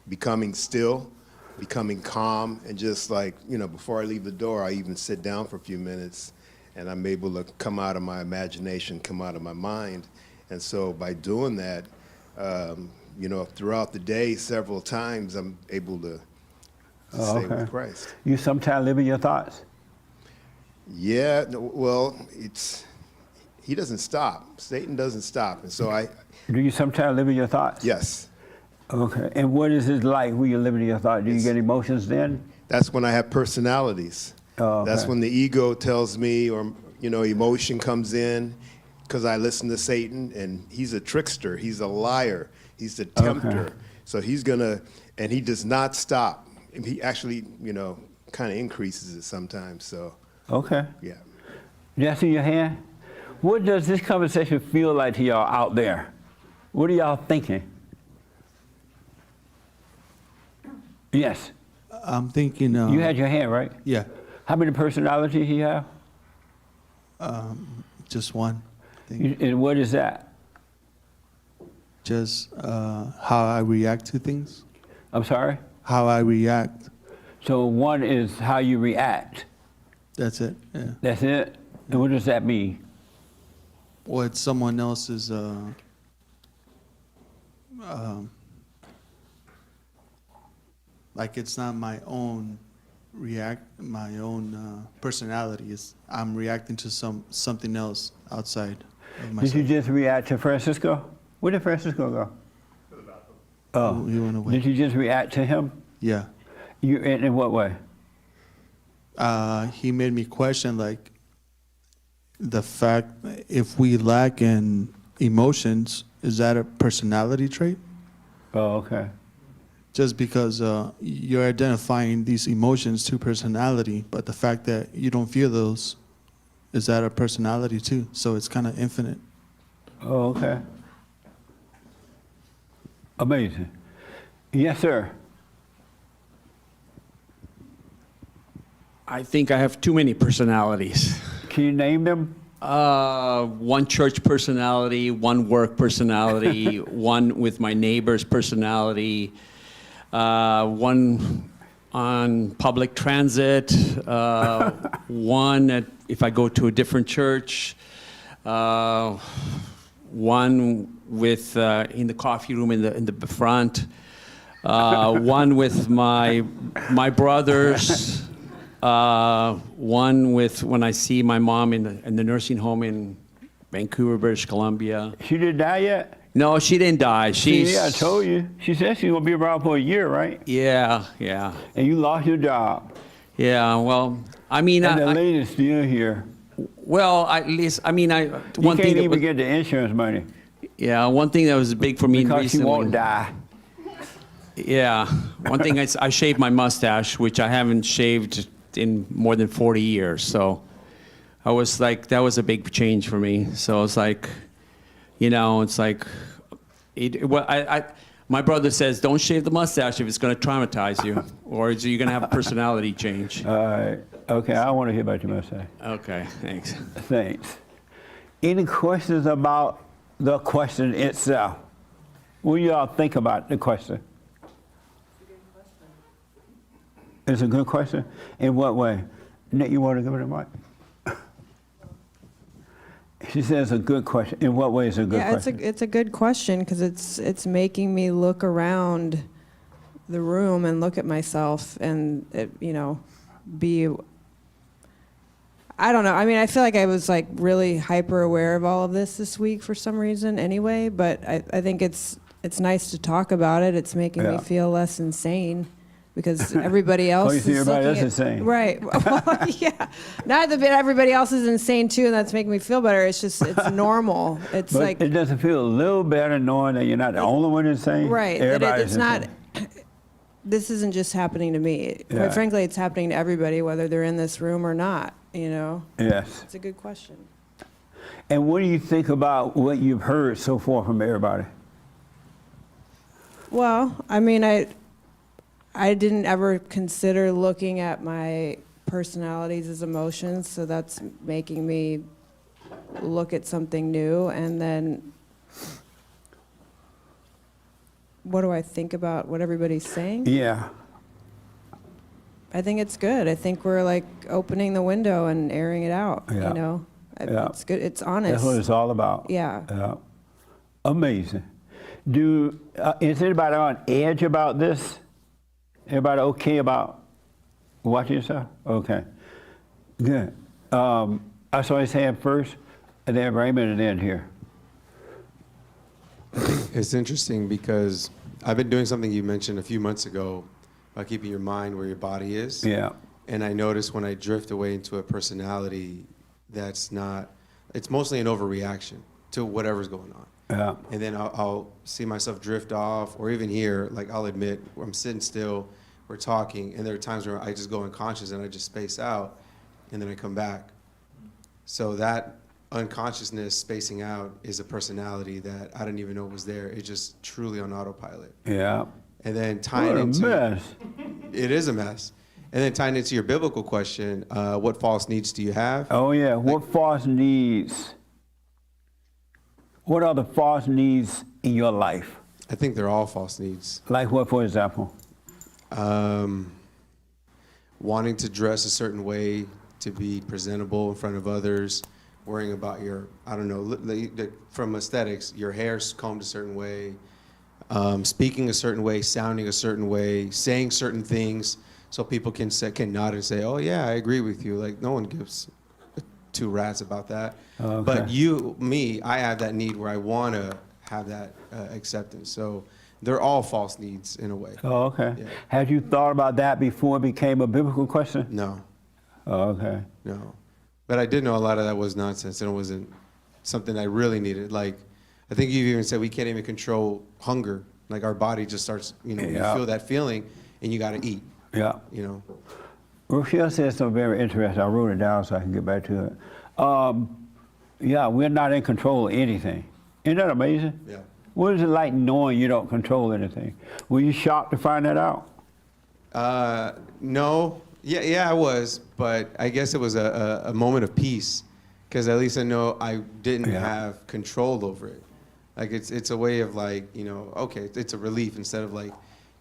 becoming still, becoming calm, and just like, you know, before I leave the door, I even sit down for a few minutes, and I'm able to come out of my imagination, come out of my mind. And so by doing that, you know, throughout the day, several times, I'm able to stay with Christ. You sometimes live in your thoughts? Yeah, well, he doesn't stop. Satan doesn't stop. And so Do you sometimes live in your thoughts? Yes. Okay. And what is it like when you're living in your thoughts? Do you get emotions then? That's when I have personalities. Oh, okay. That's when the ego tells me, or, you know, emotion comes in, because I listen to Satan, and he's a trickster. He's a liar. He's a tempter. Okay. So he's going to, and he does not stop. And he actually, you know, kind of increases it sometimes. So, Okay. yeah. Jesse, your hand? What does this conversation feel like to y'all out there? What are y'all thinking? Yes. I'm thinking. You had your hand, right? Yeah. How many personalities you have? just one thing. And what is that? Just how I react to things. I'm sorry? How I react. So one is how you react. That's it. Yeah. That's it? And what does that mean? What someone else's like it's not my own personality. I'm reacting to something else outside of myself. Did you just react to Francisco? Where did Francisco go? Oh, he went away. Did you just react to him? Yeah. In what way? He made me question like the fact if we lack in emotions, is that a personality trait? Oh, okay. Just because you're identifying these emotions to personality, but the fact that you don't feel those, is that a personality too? So it's kind of infinite. Oh, okay. Amazing. Yes, sir. I think I have too many personalities. Can you name them? One church personality, one work personality, one with my neighbor's personality, one on public transit, one if I go to a different church, one with in the coffee room in the front, one with my brothers. One with when I see my mom in the nursing home in Vancouver, British Columbia. She didn't die yet? No, she didn't die. She's. Yeah, I told you. She said she's gonna be around for a year, right? Yeah, yeah. And you lost your job. Yeah, well, I mean, and the lady's still here. Well, at least I mean, You can't even get the insurance money. Yeah, one thing that was big for me because recently. she won't die. Yeah, one thing I shaved my mustache, which I haven't shaved in more than 40 years. So I was like, that was a big change for me. So it's like, you know, it's like, my brother says, don't shave the mustache if it's going to traumatize you, or you're going to have a personality change. All right. Okay, I want to hear about your mustache. Okay, thanks. Thanks. Any questions about the question itself? What do y'all think about the question? It's a good question. In what way? Nick, you want to give it a mic? She says a good question. In what way is it a good question? Yeah, it's a good question because it's making me look around the room and look at myself and be. I don't know. I mean, I feel like I was like really hyper aware of all of this week for some reason anyway. But I think it's nice to talk about it. It's making me feel less insane. Because everybody else is everybody else insane. Right. Well, yeah. Not that everybody else is insane too, and that's making me feel better. It's just, it's normal. It's but like. It doesn't feel a little better knowing that you're not the only one insane? Right. Everybody's It's not, this isn't just happening to me. Yeah. Quite frankly, it's happening to everybody, whether they're in this room or not, Yes. It's a good question. And what do you think about what you've heard so far from everybody? Well, I mean, I didn't ever consider looking at my personalities as emotions, so that's making me look at something new. And then, what do I think about what everybody's saying? Yeah. I think it's good. I think we're like opening the window and airing it out, Yeah. It's good. It's honest. That's what it's all about. Yeah. Amazing. Is anybody on edge about this? Everybody okay about watching yourself? Okay. Good. I saw his hand first, and then Raymond and then here. It's interesting because I've been doing something you mentioned a few months ago about keeping your mind where your body is. Yeah. And I noticed when I drift away into a personality it's mostly an overreaction to whatever's going on. Yeah. And then I'll see myself drift off, or even here, like I'll admit, I'm sitting still, we're talking, and there are times where I just go unconscious and I just space out, and then I come back. So that unconsciousness spacing out is a personality that I didn't even know was there. It's just truly on autopilot. Yeah. And then tying What a into mess. It is a mess. And then tying into your biblical question, what false needs do you have? Oh yeah. What false needs What are the false needs in your life? I think they're all false needs. Like what, for example? Wanting to dress a certain way to be presentable in front of others, worrying about your, I don't know, from aesthetics, your hair's combed a certain way, speaking a certain way, sounding a certain way, saying certain things so people can nod and say, oh yeah, I agree with you. Like no one gives two rats about that. Okay. But I have that need where I want to have that acceptance. So they're all false needs in a way. Oh, okay. Yeah. Had you thought about that before it became a biblical question? No. Oh, okay. No. But I did know a lot of that was nonsense and it wasn't something I really needed. Like, I think you even said we can't even control hunger. Like our body just starts, you feel that feeling and you got to eat. Yeah. You know. Rochelle said something very interesting. I wrote it down so I can get back to it. Yeah, we're not in control of anything. Isn't that amazing? Yeah. What is it like knowing you don't control anything? Were you shocked to find that out? No. Yeah, I was. But I guess it was a moment of peace because at least I know I didn't have control over it. Like it's a way of like, okay, it's a relief instead of like,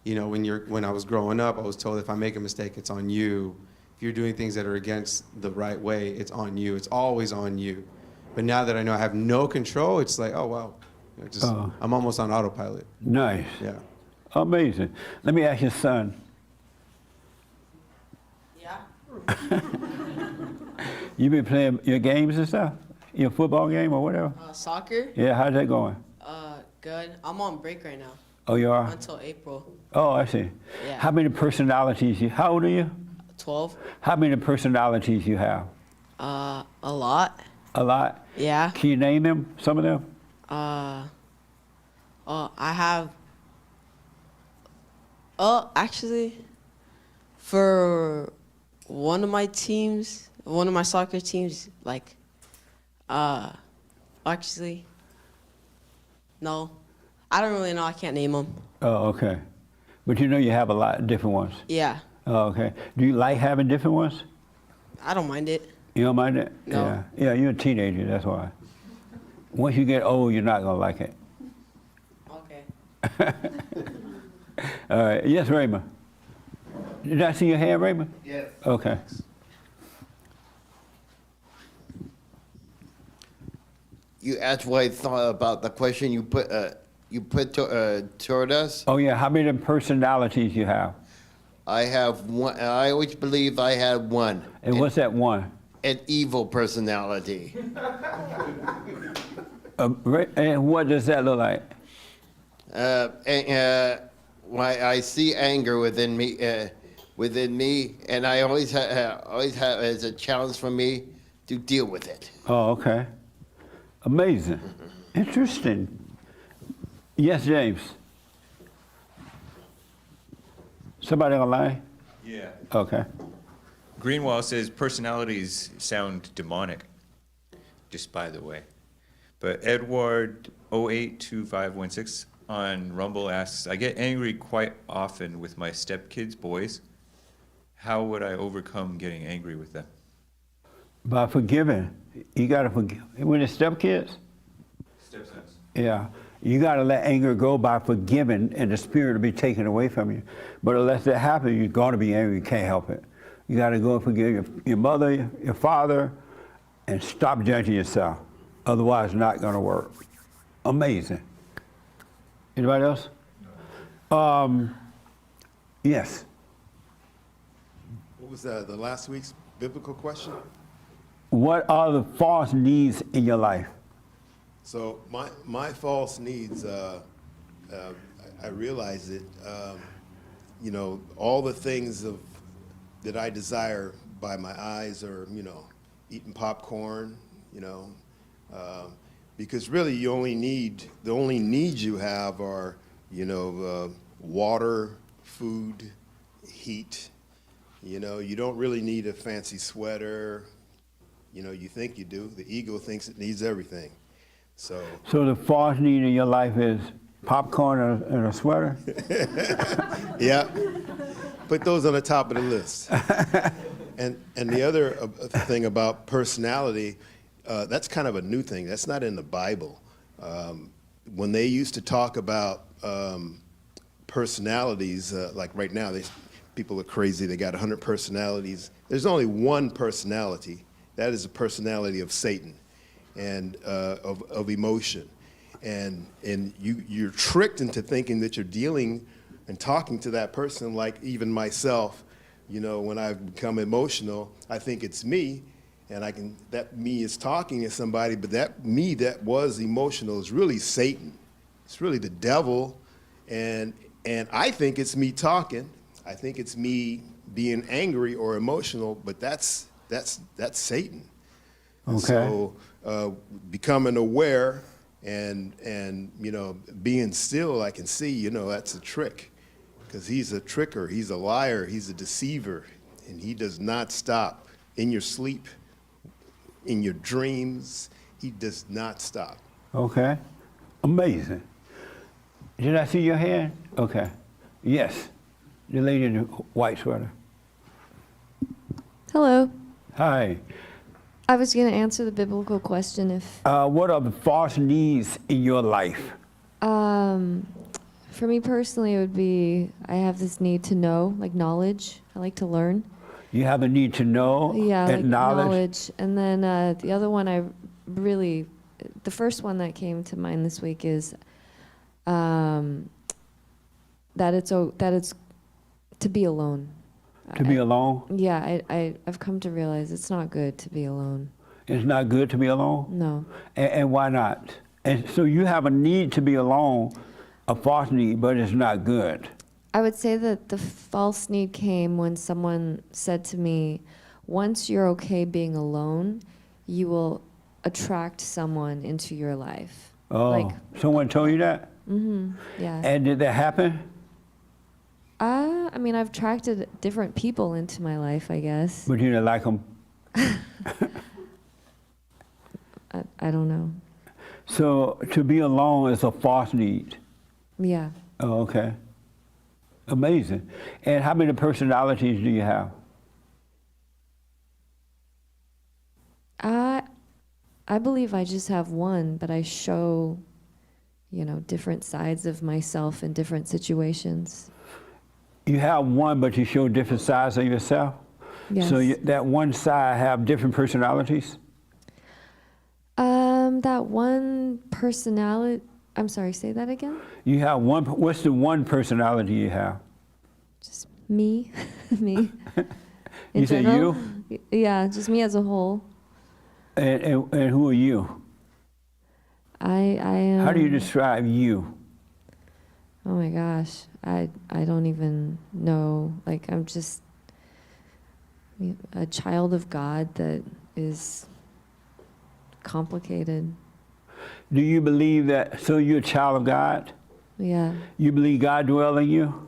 when I was growing up, I was told if I make a mistake, it's on you. If you're doing things that are against the right way, it's on you. It's always on you. But now that I know I have no control, it's like, oh, wow. I'm almost on autopilot. Nice. Yeah. Amazing. Let me ask your son. Yeah. You been playing your games and stuff? Your football game or whatever? Soccer? Yeah, how's that going? Good. I'm on break right now. Oh, you are? Until April. Oh, I see. Yeah. How many personalities how old are you? 12. How many personalities you have? A lot. A lot? Yeah. Can you name them, some of them? I have. Actually, for one of my teams, one of my soccer teams, like, actually, no, I don't really know. I can't name them. Oh, okay. But you have a lot of different ones. Yeah. Oh, okay. Do you like having different ones? I don't mind it. You don't mind it? No. Yeah. Yeah, you're a teenager, that's why. Once you get old, you're not going to like it. Okay. All right. Yes, Raymond. Did I see your hand, Raymond? Yes. Okay. You asked what I thought about the question you put toward us. Oh, yeah. How many personalities you have? I have one. I always believed I had one. And what's that one? An evil personality. And what does that look like? When I see anger within me, and I always have as a challenge for me to deal with it. Oh, okay. Amazing. Interesting. Yes, James. Somebody online? Yeah. Okay. Greenwald says personalities sound demonic, just by the way. But Edward 082516 on Rumble asks, I get angry quite often with my stepkids' boys. How would I overcome getting angry with them? By forgiving. You got to forgive. When it's stepkids? Stepsons. Yeah. You got to let anger go by forgiving and the spirit will be taken away from you. But unless that happens, you're going to be angry. You can't help it. You got to go and forgive your mother, your father, and stop judging yourself. Otherwise, it's not going to work. Amazing. Anybody else? Yes. What was the last week's biblical question? What are the false needs in your life? So my false needs, I realize it. All the things that I desire by my eyes are, eating popcorn, because really the only needs you have are, water, food, heat. You don't really need a fancy sweater. You think you do. The ego thinks it needs everything. So the false need in your life is popcorn and a sweater? Yeah. Put those on the top of the list. And the other thing about personality, that's kind of a new thing. That's not in the Bible. When they used to talk about personalities, like right now, people are crazy. They got 100 personalities. There's only one personality. That is a personality of Satan and of emotion. And you're tricked into thinking that you're dealing and talking to that person, like even myself. You know, when I become emotional, I think it's me, and that me is talking to somebody, but that me that was emotional is really Satan. It's really the devil, and I think it's me talking. I think it's me being angry or emotional, but that's Satan. Okay. So becoming aware and you know, being still, I can see, you know, that's a trick, because he's a tricker, he's a liar, he's a deceiver, and he does not stop in your sleep, in your dreams. He does not stop. Okay. Amazing. Did I see your hand? Okay. Yes. The lady in the white sweater. Hello. Hi. I was going to answer the biblical question if... What are the false needs in your life? For me personally, it would be, I have this need to know, like knowledge. I like to learn. You have a need to know Yeah, and like knowledge. And then the other one, the first one that came to mind this week is that it's to be alone. To be alone? Yeah, I've come to realize it's not good to be alone. It's not good to be alone? No. And why not? And so you have a need to be alone, a false need, but it's not good. I would say that the false need came when someone said to me, once you're okay being alone, you will attract someone into your life. Oh, Like, someone told you that? mm-hmm, yeah. And did that happen? I mean, I've attracted different people into my life, I guess. But you didn't like them? I don't know. So to be alone is a false need? Yeah. Oh, okay. Amazing. And how many personalities do you have? I believe I just have one, but I show, you know, different sides of myself in different situations. You have one, but you show different sides of yourself? Yes. So that one side have different personalities? That one personality, I'm sorry, say that again? You have one, what's the one personality you have? Just me, me. You said general? you? Yeah, just me as a whole. And who are you? I am. How do you describe you? Oh my gosh, I don't even know. Like, I'm just a child of God that is complicated. Do you believe that, so you're a child of God? Yeah. You believe God dwells in you?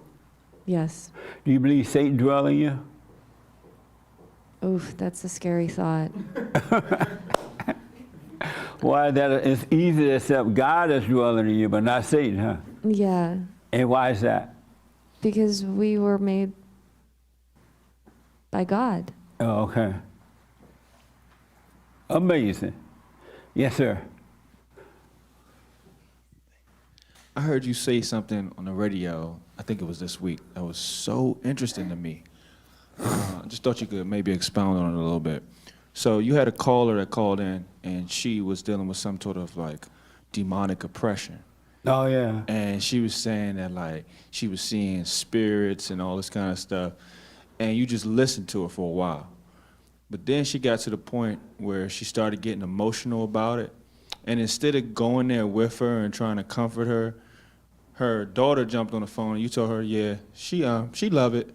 Yes. Do you believe Satan dwells in you? Oof, that's a scary thought. Why that it's easy to accept God is dwelling in you, but not Satan, huh? Yeah, And why is that? because we were made by God. Oh, okay. Amazing. Yes, sir. I heard you say something on the radio, I think it was this week, that was so interesting to me. I just thought you could maybe expound on it a little bit. So you had a caller that called in, and she was dealing with some sort of like demonic oppression. Oh, yeah. And she was saying that like she was seeing spirits and all this kind of stuff, and you just listened to her for a while. But then she got to the point where she started getting emotional about it, and instead of going there with her and trying to comfort her, her daughter jumped on the phone and you told her, yeah, she love it.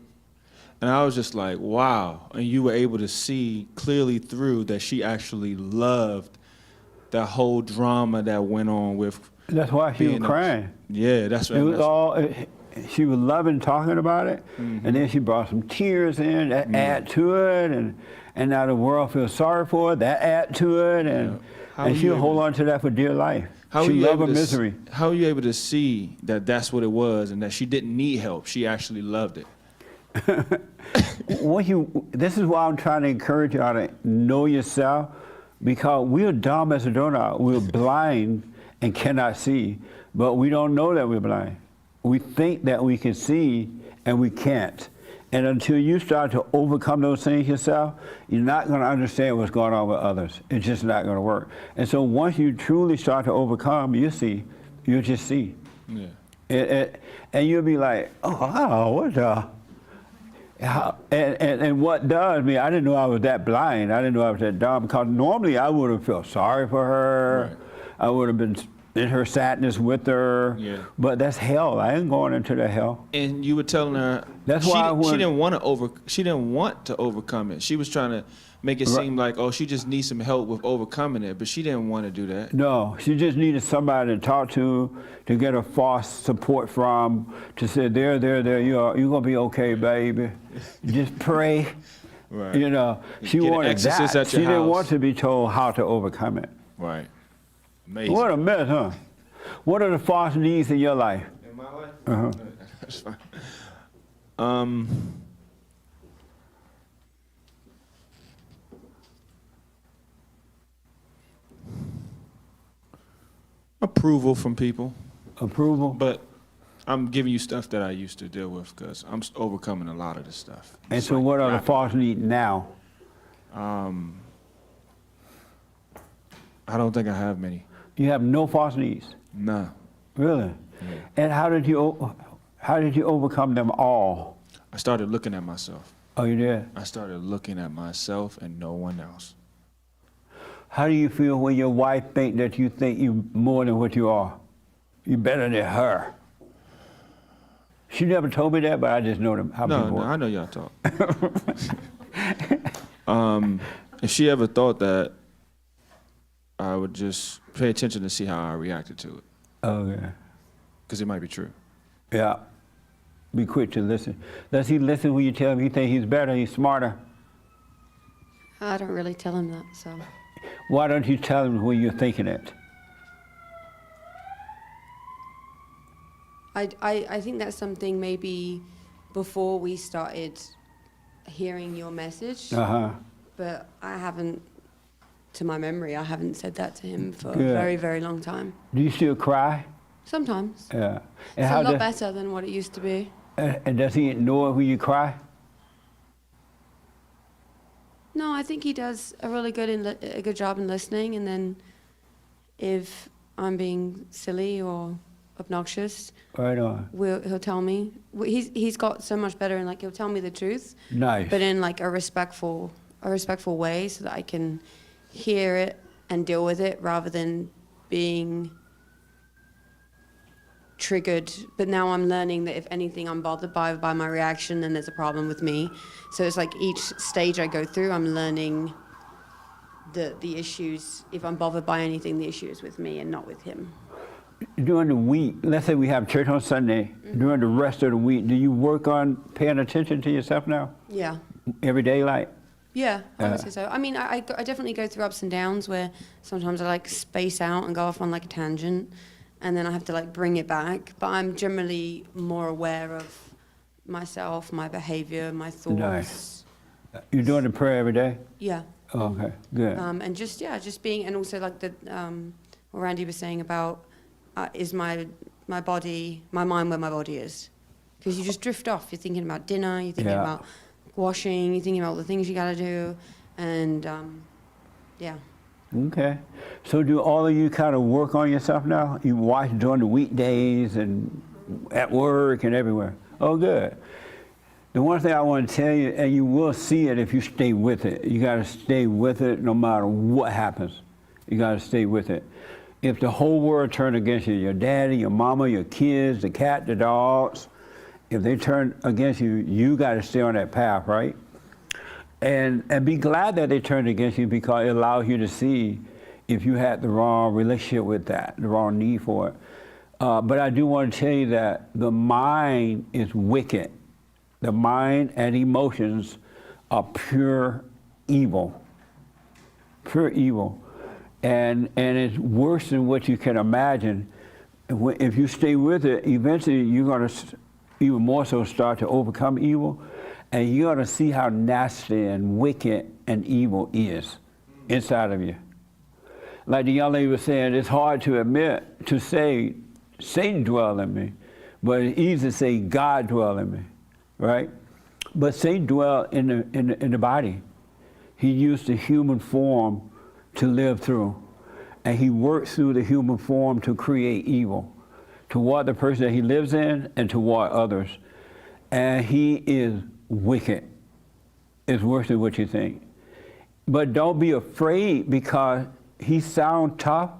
And I was just like, wow. And you were able to see clearly through that she actually loved that whole drama that went on with. That's why she was crying. Yeah, that's what it was all. She was loving talking about it, and then she brought some tears in that add to it, and now the world feels sorry for her. That add to it, and she'll hold on to that for dear life. She loved her misery. How are you able to see that that's what it was, and that she didn't need help? She actually loved it. This is why I'm trying to encourage y'all to know yourself, because we're dumb as a doorknob. We're blind, and cannot see, but we don't know that we're blind. We think that we can see and we can't. And until you start to overcome those things yourself, you're not going to understand what's going on with others. It's just not going to work. And so once you truly start to overcome, you'll just see. Yeah. And you'll be like, oh, wow, what the? And what does me, I didn't know I was that blind. I didn't know I was that dumb, because normally I would have felt sorry for her. Right. I would have been in her sadness with her. Yeah. But that's hell. I ain't going into the hell. And you were telling her she didn't want to overcome it. She was trying to make it seem like, oh, she just needs some help with overcoming it, but she didn't want to do that. No, she just needed somebody to talk to get a false support from, to say, there, you're gonna be okay, baby. Just pray. Right. You know, she Get an wanted exorcist that. at your She didn't house. want to be told how to overcome it. Right. Amazing. What a mess, huh? What are the false needs in your life? In my life? Uh-huh. That's fine. Approval from people. Approval? But I'm giving you stuff that I used to deal with, because I'm overcoming a lot of this stuff. And so what are the false needs now? I don't think I have many. You have no false needs? Nah. Really? Yeah. And how did you overcome them all? I started looking at myself. Oh, you did? I started looking at myself and no one else. How do you feel when your wife think you more than what you are? You better than her. She never told me that, but I just know them how people No, work. I know y'all talk. If she ever thought that, I would just pay attention to see how I reacted to it. Okay. Because it might be true. Yeah. Be quick to listen. Does he listen when you tell him he think he's better, he's smarter? I don't really tell him that, so. Why don't you tell him when you're thinking it? I think that's something maybe before we started hearing your message. Uh-huh. But I haven't, to my memory, I haven't said that to him for Good. a very, very long time. Do you still cry? Sometimes. Yeah. It's a lot better than what it used to be. And does he ignore when you cry? No, I think he does a really a good job in listening, and then if I'm being silly or obnoxious, Right on. he'll tell me. He's got so much better, and like he'll tell me the truth. Nice. But in like a respectful way, so that I can hear it and deal with it, rather than being triggered. But now I'm learning that if anything I'm bothered by my reaction, then there's a problem with me. So it's like each stage I go through, I'm learning the issues. If I'm bothered by anything, the issue is with me and not with him. During the week, let's say we have church on Sunday, during the rest of the week, do you work on paying attention to yourself now? Yeah. Every day, like? Yeah, I would say so. I mean, I definitely go through ups and downs where sometimes I like space out and go off on like a tangent, and then I have to like bring it back. But I'm generally more aware of myself, my behavior, my thoughts. Nice. You're doing the prayer every day? Yeah. Oh, okay, good. And just being, and also like what Randy was saying about is my body, my mind where my body is. Because you just drift off. You're thinking about dinner, you're thinking about washing, you're thinking about all the things you gotta do, and yeah. Okay. So do all of you kind of work on yourself now? You watch during the weekdays and at work and everywhere? Oh, good. The one thing I want to tell you, and you will see it if you stay with it. You got to stay with it no matter what happens. You got to stay with it. If the whole world turned against you, your daddy, your mama, your kids, the cat, the dogs, if they turn against you, you got to stay on that path, right? And be glad that they turned against you, because it allows you to see if you had the wrong relationship with that, the wrong need for it. But I do want to tell you that the mind is wicked. The mind and emotions are pure evil. Pure evil. And it's worse than what you can imagine. If you stay with it, eventually you're going to even more so start to overcome evil, and you're going to see how nasty and wicked and evil is inside of you. Like the young lady was saying, it's hard to admit, to say, Satan dwell in me, but it's easy to say God dwell in me, right? But Satan dwelled in the body. He used the human form to live through, and he works through the human form to create evil toward the person that he lives in and toward others. And he is wicked. It's worse than what you think. But don't be afraid, because he sounds tough,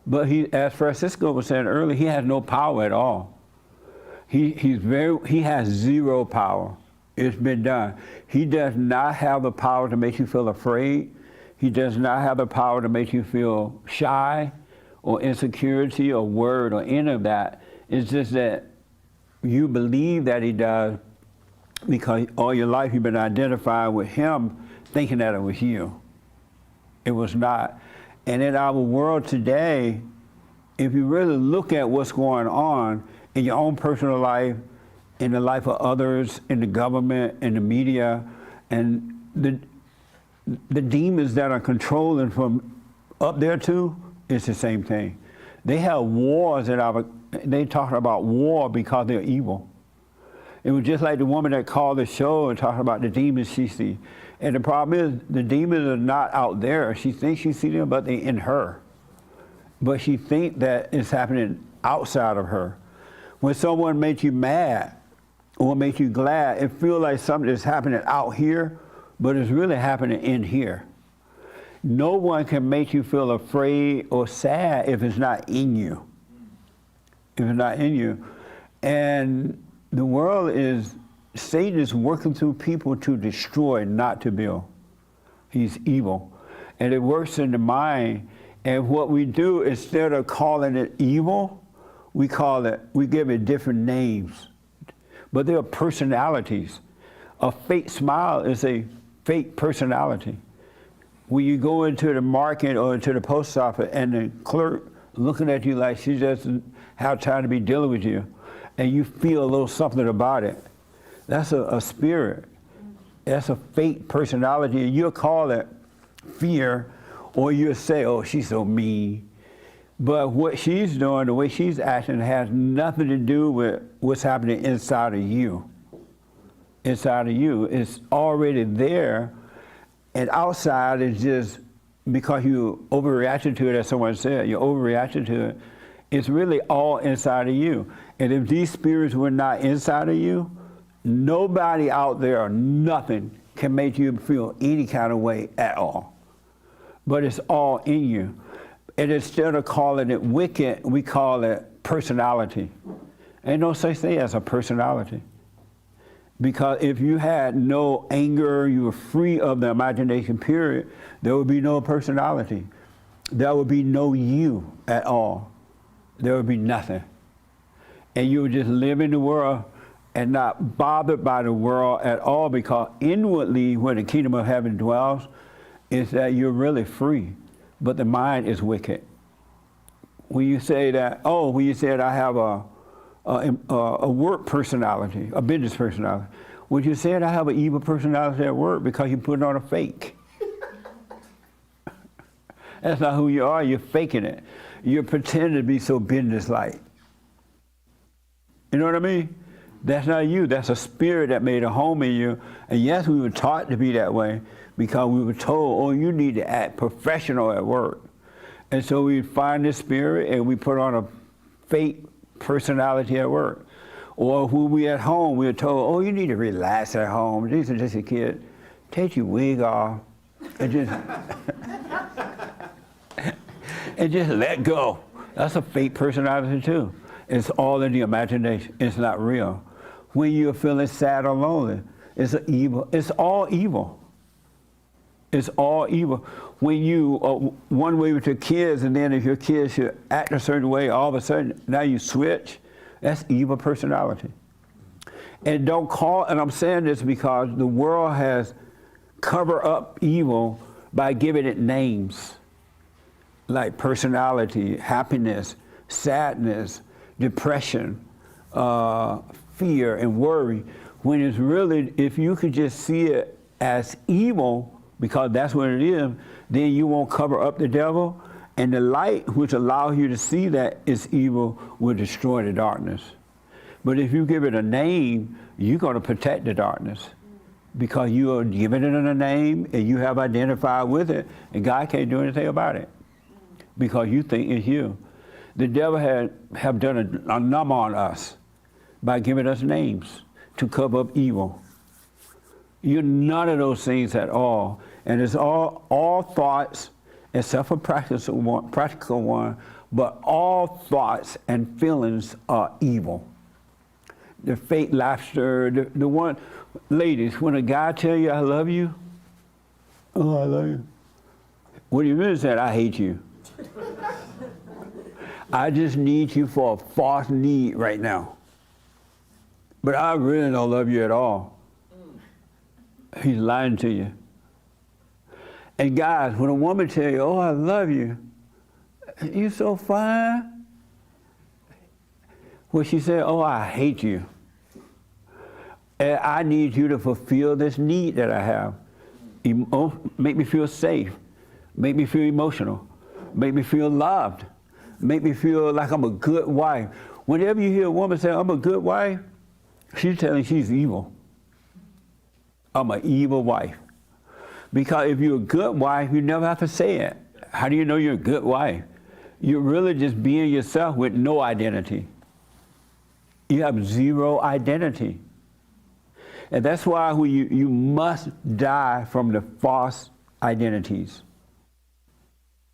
but he, as Francisco was saying earlier, he has no power at all. He has zero power. It's been done. He does not have the power to make you feel afraid. He does not have the power to make you feel shy or insecurity or worried or any of that. It's just that you believe that he does, because all your life you've been identified with him, thinking that it was you. It was not. And in our world today, if you really look at what's going on in your own personal life, in the life of others, in the government, in the media, and the demons that are controlling from up there too, it's the same thing. They have wars they talk about war because they're evil. It was just like the woman that called the show and talked about the demons she sees. And the problem is, the demons are not out there. She thinks she sees them, but they're in her. But she thinks that it's happening outside of her. When someone makes you mad or makes you glad, it feels like something is happening out here, but it's really happening in here. No one can make you feel afraid or sad if it's not in you. If it's not in you. And the world Satan is working through people to destroy, not to build. He's evil. And it works in the mind. And what we do, instead of calling it evil, we give it different names. But they are personalities. A fake smile is a fake personality. When you go into the market or into the post office and the clerk looking at you like she doesn't have time to be dealing with you, and you feel a little something about it, that's a spirit. That's a fake personality. And you'll call it fear, or you'll say, oh, she's so mean. But what she's doing, the way she's acting, has nothing to do with what's happening inside of you. Inside of you. It's already there, and outside is just because you overreacted to it, as someone said, you overreacted to it. It's really all inside of you. And if these spirits were not inside of you, nobody out there or nothing can make you feel any kind of way at all. But it's all in you. And instead of calling it wicked, we call it personality. Ain't no such thing as a personality. Because if you had no anger, you were free of the imagination period, there would be no personality. There would be no you at all. There would be nothing. And you would just live in the world and not bothered by the world at all, because inwardly, where the kingdom of heaven dwells, is that you're really free, but the mind is wicked. When you say that, when you said I have a work personality, a business personality, when you said I have an evil personality at work because you put on a fake. That's not who you are, you're faking it. You're pretending to be so business-like. You know what I mean? That's not you. That's a spirit that made a home in you. And yes, we were taught to be that way because we were told, you need to act professional at work. And so we find this spirit and we put on a fake personality at work. Or when we at home, we were told, you need to relax at home. These are just a kid. Take your wig off and just, and just let go. That's a fake personality too. It's all in the imagination. It's not real. When you're feeling sad or lonely, it's evil. It's all evil. It's all evil. When you one way with your kids, and then if your kids should act a certain way, all of a sudden now you switch. That's evil personality. And and I'm saying this because the world has covered up evil by giving it names like personality, happiness, sadness, depression, fear, and worry, when it's really, if you could just see it as evil, because that's what it is, then you won't cover up the devil, And the light which allows you to see that is evil will destroy the darkness. But if you give it a name, you're going to protect the darkness because you are giving it a name and you have identified with it, and God can't do anything about it because you think it's you. The devil have done a number on us by giving us names to cover up evil. You're none of those things at all. And it's all thoughts, except for practical one, but all thoughts and feelings are evil. The fake laughter, the one, ladies, when a guy tell you I love you, oh, I love you. What he really said, I hate you. I just need you for a false need right now. But I really don't love you at all. He's lying to you. And guys, when a woman tell you, oh, I love you, you're so fine. Well, she said, oh, I hate you. And I need you to fulfill this need that I have. Make me feel safe. Make me feel emotional. Make me feel loved. Make me feel like I'm a good wife. Whenever you hear a woman say, I'm a good wife, she's telling she's evil. I'm an evil wife. Because if you're a good wife, you never have to say it. How do you know you're a good wife? You're really just being yourself with no identity. You have zero identity. And that's why you must die from the false identities.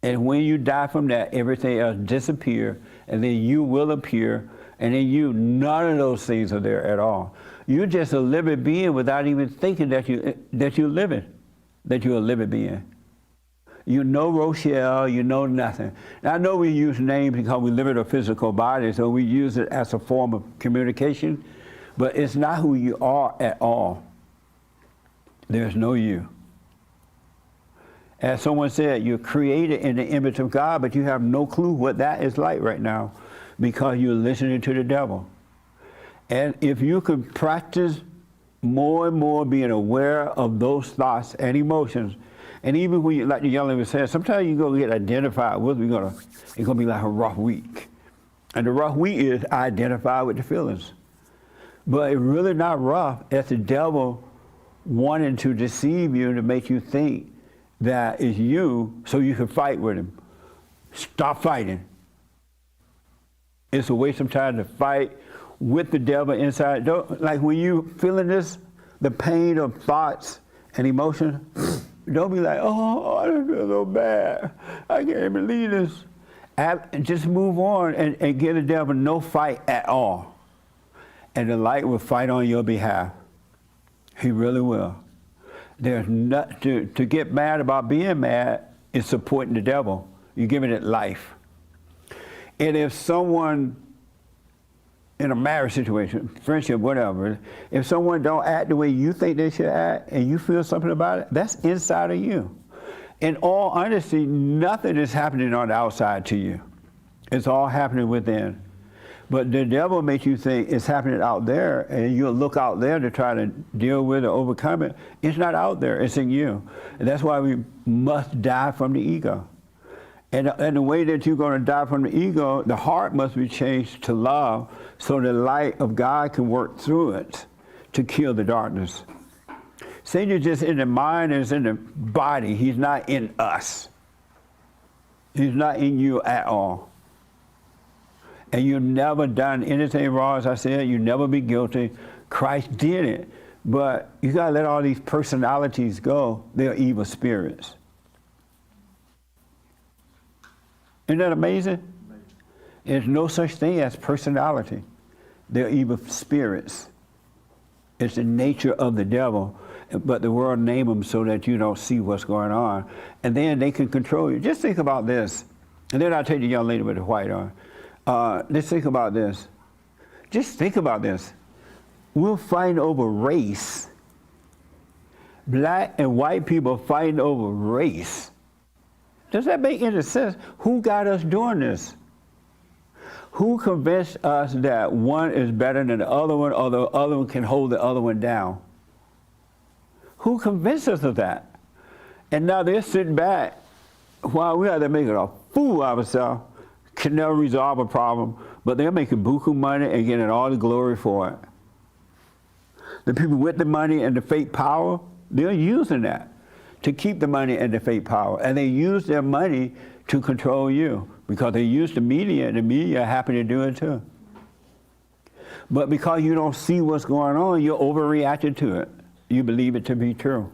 And when you die from that, everything else disappears, and then you will appear, and then none of those things are there at all. You're just a living being without even thinking that you're living, that you're a living being. You know Rochelle, you know nothing. Now, I know we use names because we live in a physical body, so we use it as a form of communication, but it's not who you are at all. There's no you. As someone said, you're created in the image of God, but you have no clue what that is like right now because you're listening to the devil. And if you could practice more and more being aware of those thoughts and emotions, and even when you, like the young lady was saying, sometimes you're going to get identified with it. It's going to be like a rough week. And the rough week is identify with the feelings. But it's really not rough. It's the devil wanting to deceive you to make you think that it's you so you can fight with him. Stop fighting. It's a waste of time to fight with the devil inside. Like when you feeling this, the pain of thoughts and emotions, don't be like, oh, I just feel so bad. I can't believe this. Just move on and give the devil no fight at all. And the light will fight on your behalf. He really will. There's not to get mad about being mad is supporting the devil. You're giving it life. And if someone in a marriage situation, friendship, whatever, if someone don't act the way you think they should act and you feel something about it, that's inside of you. In all honesty, nothing is happening on the outside to you. It's all happening within. But the devil makes you think it's happening out there, and you'll look out there to try to deal with it or overcome it. It's not out there, it's in you. And that's why we must die from the ego. And the way that you're going to die from the ego, the heart must be changed to love so the light of God can work through it to kill the darkness. Satan is just in the mind and is in the body. He's not in us. He's not in you at all. And you've never done anything wrong, as I said. You never be guilty. Christ did it. But you got to let all these personalities go. They're evil spirits. Isn't that amazing? There's no such thing as personality. They're evil spirits. It's the nature of the devil. But the world name them so that you don't see what's going on. And then they can control you. Just think about this. And then I'll take the young lady with the white on. Let's think about this. Just think about this. We're fighting over race. Black and white people fighting over race. Does that make any sense? Who got us doing this? Who convinced us that one is better than the other one or the other one can hold the other one down? Who convinced us of that? And now they're sitting back while we are there making a fool of ourselves, can never resolve a problem, but they're making buku money and getting all the glory for it. The people with the money and the fake power, they're using that to keep the money and the fake power. And they use their money to control you because they use the media, and the media are happy to do it too. But because you don't see what's going on, you're overreacting to it. You believe it to be true.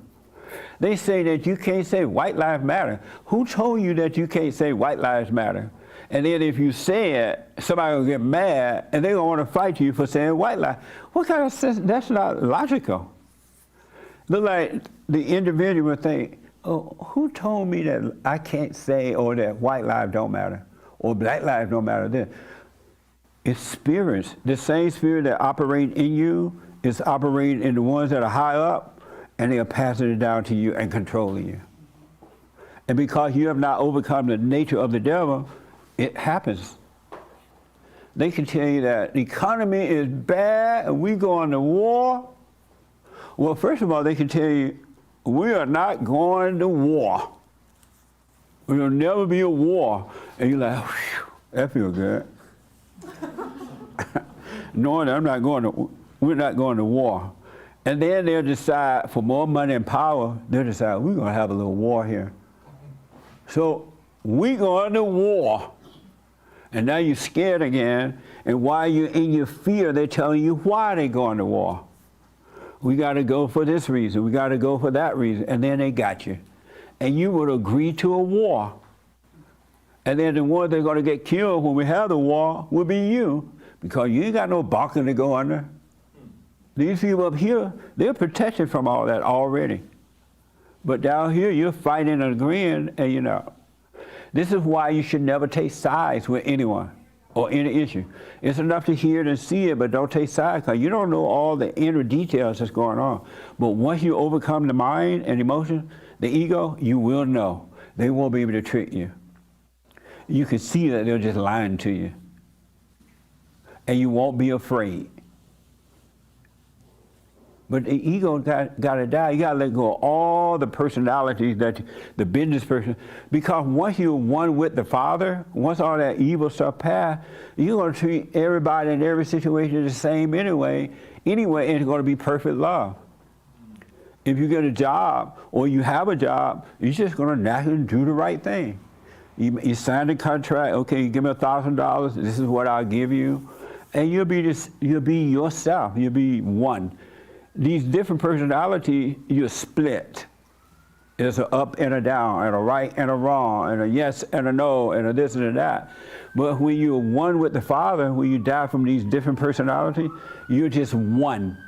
They say that you can't say white lives matter. Who told you that you can't say white lives matter? And then if you say it, somebody will get mad and they're going to want to fight you for saying white lives. What kind of sense? That's not logical. Look like the individual would think, oh, who told me that I can't say or that white lives don't matter or black lives don't matter? Then it's spirits. The same spirit that operates in you is operating in the ones that are high up, and they are passing it down to you and controlling you. And because you have not overcome the nature of the devil, it happens. They can tell you that the economy is bad and we going to war. Well, first of all, they can tell you, we are not going to war. There will never be a war. And you're like, whew, that feels good. Knowing that we're not going to war. And then they'll decide, for more money and power, they'll decide, we're going to have a little war here. So we're going to war. And now you're scared again. And while you're in your fear, they're telling you why they're going to war. We got to go for this reason. We got to go for that reason. And then they got you. And you would agree to a war. And then the ones that are going to get killed when we have the war will be you, because you ain't got no balcony to go under. These people up here, they're protected from all that already. But down here, you're fighting and agreeing, and you know. This is why you should never take sides with anyone or any issue. It's enough to hear it and see it, but don't take sides, because you don't know all the inner details that's going on. But once you overcome the mind and emotion, the ego, you will know. They won't be able to trick you. You can see that they're just lying to you. And you won't be afraid. But the ego got to die. You got to let go of all the personalities that the business person, because once you're one with the Father, once all that evil stuff passed, you're going to treat everybody in every situation the same anyway, and it's going to be perfect love. If you get a job or you have a job, you're just going to naturally do the right thing. You sign the contract, okay, you give me $1,000, this is what I'll give you, and you'll be yourself, you'll be one. These different personalities, you're split. There's an up and a down, and a right and a wrong, and a yes and a no, and a this and a that. But when you're one with the Father, when you die from these different personalities, you're just one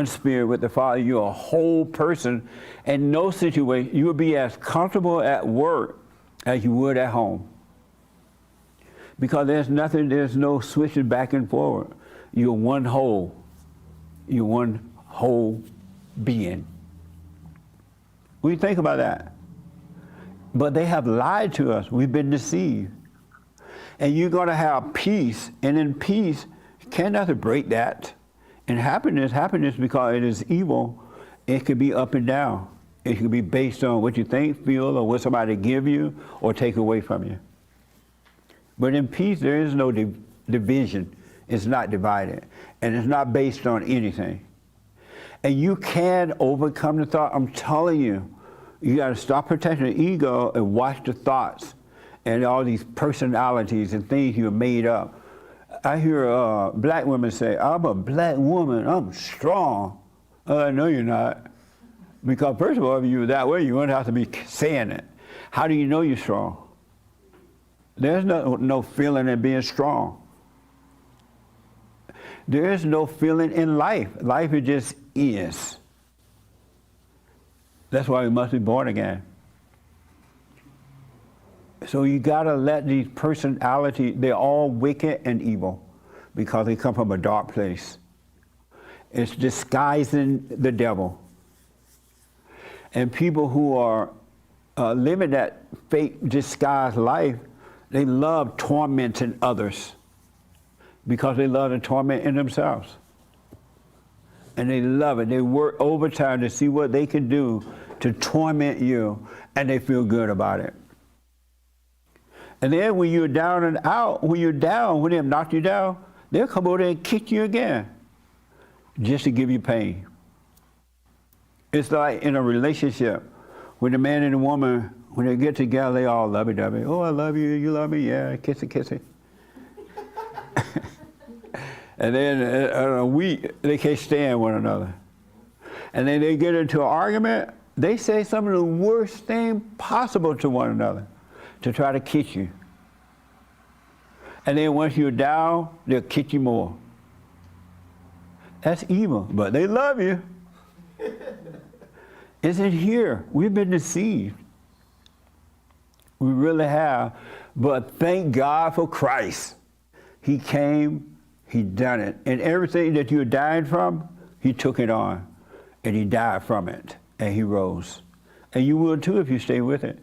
spirit with the Father. You're a whole person, and no situation, you will be as comfortable at work as you would at home. Because there's no switching back and forward. You're one whole. You're one whole being. What do you think about that? But they have lied to us. We've been deceived. And you're going to have peace. And in peace, you can't nothing break that. And happiness because it is evil, it could be up and down. It could be based on what you think, feel, or what somebody give you or take away from you. But in peace, there is no division. It's not divided. And it's not based on anything. And you can overcome the thought. I'm telling you, you got to stop protecting the ego and watch the thoughts and all these personalities and things you have made up. I hear black women say, I'm a black woman, I'm strong. No, you're not. Because first of all, if you were that way, you wouldn't have to be saying it. How do you know you're strong? There's no feeling in being strong. There is no feeling in life. Life it just is. That's why we must be born again. So you gotta let these personalities, they're all wicked and evil because they come from a dark place. It's disguising the devil. And people who are living that fake disguised life, they love tormenting others because they love to torment in themselves. And they love it. They work overtime to see what they can do to torment you, and they feel good about it. And then when you're down and out, when they have knocked you down, they'll come over there and kick you again, just to give you pain. It's like in a relationship, when the man and the woman, when they get together, they all lovey-dovey. Oh, I love you, you love me, yeah, kissy, kissy. And then in a week, they can't stand one another. And then they get into an argument, they say some of the worst thing possible to one another to try to kick you. And then once you're down, they'll kick you more. That's evil, but they love you. Isn't here? We've been deceived. We really have. But thank God for Christ. He came, he done it. And everything that you're dying from, he took it on. And he died from it. And he rose. And you will too if you stay with it.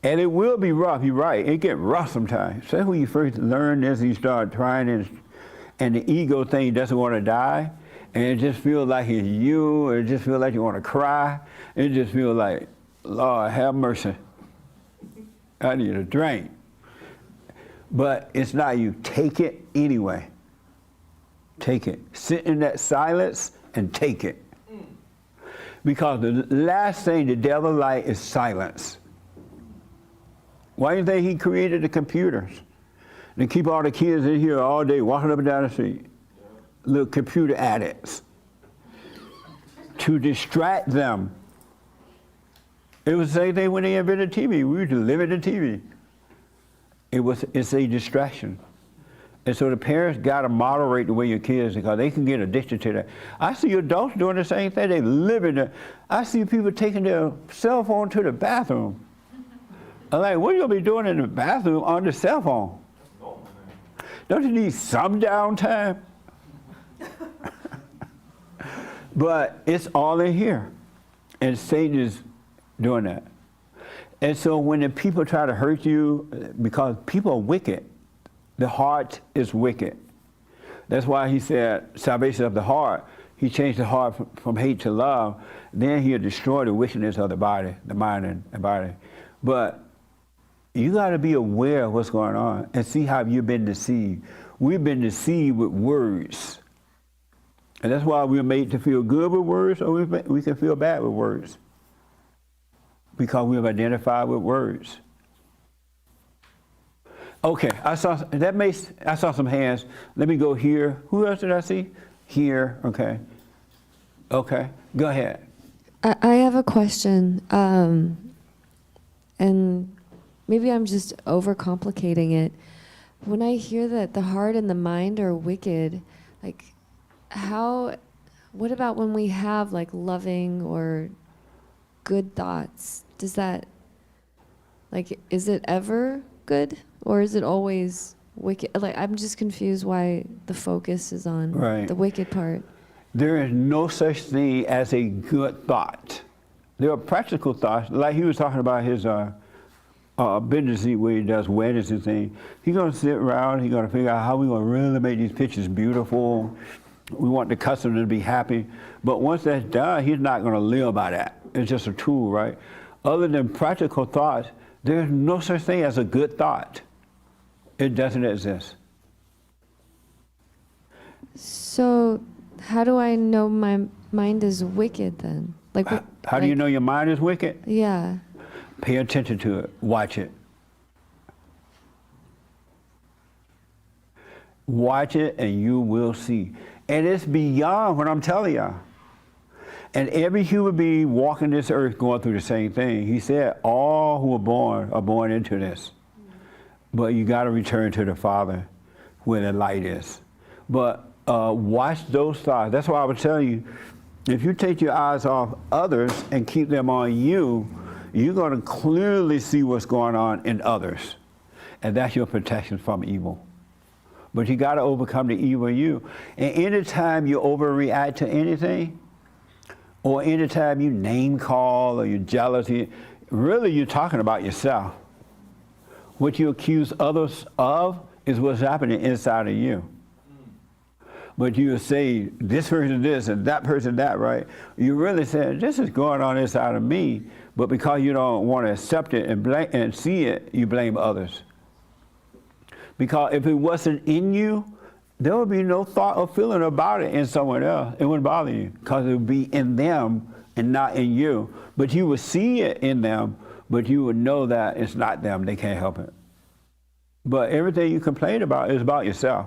And it will be rough, you're right. It get rough sometimes. So when you first learn this, you start trying and the ego thing doesn't want to die. And it just feels like it's you. It just feels like you want to cry. It just feels like, Lord, have mercy. I need a drink. But it's not you. Take it anyway. Take it. Sit in that silence and take it. Because the last thing the devil likes is silence. Why do you think he created the computers? To keep all the kids in here all day walking up and down the street. Little computer addicts. To distract them. It was the same thing when they invented TV. We were to live in the TV. It's a distraction. And so the parents got to moderate the way your kids, because they can get addicted to that. I see adults doing the same thing. They live in I see people taking their cell phone to the bathroom. I'm like, what are you going to be doing in the bathroom on the cell phone? Don't you need some downtime? But it's all in here. And Satan is doing that. And so when the people try to hurt you, because people are wicked, the heart is wicked. That's why he said salvation of the heart. He changed the heart from hate to love. Then he'll destroy the wickedness of the body, the mind and the body. But you got to be aware of what's going on and see how you've been deceived. We've been deceived with words. And that's why we're made to feel good with words, or we can feel bad with words. Because we've identified with words. Okay, I saw some hands. Let me go here. Who else did I see? Here, okay. Okay, go ahead. I have a question, and maybe I'm just overcomplicating it. When I hear that the heart and the mind are wicked, like what about when we have like loving or good thoughts? Does that, like, is it ever good or is it always wicked? Like, I'm just confused why the focus is on the wicked part. There is no such thing as a good thought. There are practical thoughts, like he was talking about his business where he does weddings and things. He's going to sit around, he's going to figure out how we're going to really make these pictures beautiful. We want the customer to be happy. But once that's done, he's not going to live by that. It's just a tool, right? Other than practical thoughts, there's no such thing as a good thought. It doesn't exist. So how do I know my mind is wicked then? Like, How do you know your mind is wicked? Yeah. Pay attention to it. Watch it. Watch it and you will see. And it's beyond what I'm telling y'all. And every human being walking this earth going through the same thing. He said all who are born into this. But you got to return to the Father where the light is. But watch those thoughts. That's why I would tell you, if you take your eyes off others and keep them on you, you're going to clearly see what's going on in others. And that's your protection from evil. But you got to overcome the evil in you. And anytime you overreact to anything, or anytime you name call or you're jealous, really you're talking about yourself. What you accuse others of is what's happening inside of you. But you say, this person this and that person that, right? You really say, this is going on inside of me, But because you don't want to accept it and see it, you blame others. Because if it wasn't in you, there would be no thought or feeling about it in someone else. It wouldn't bother you because it would be in them and not in you. But you would see it in them, but you would know that it's not them. They can't help it. But everything you complain about is about yourself.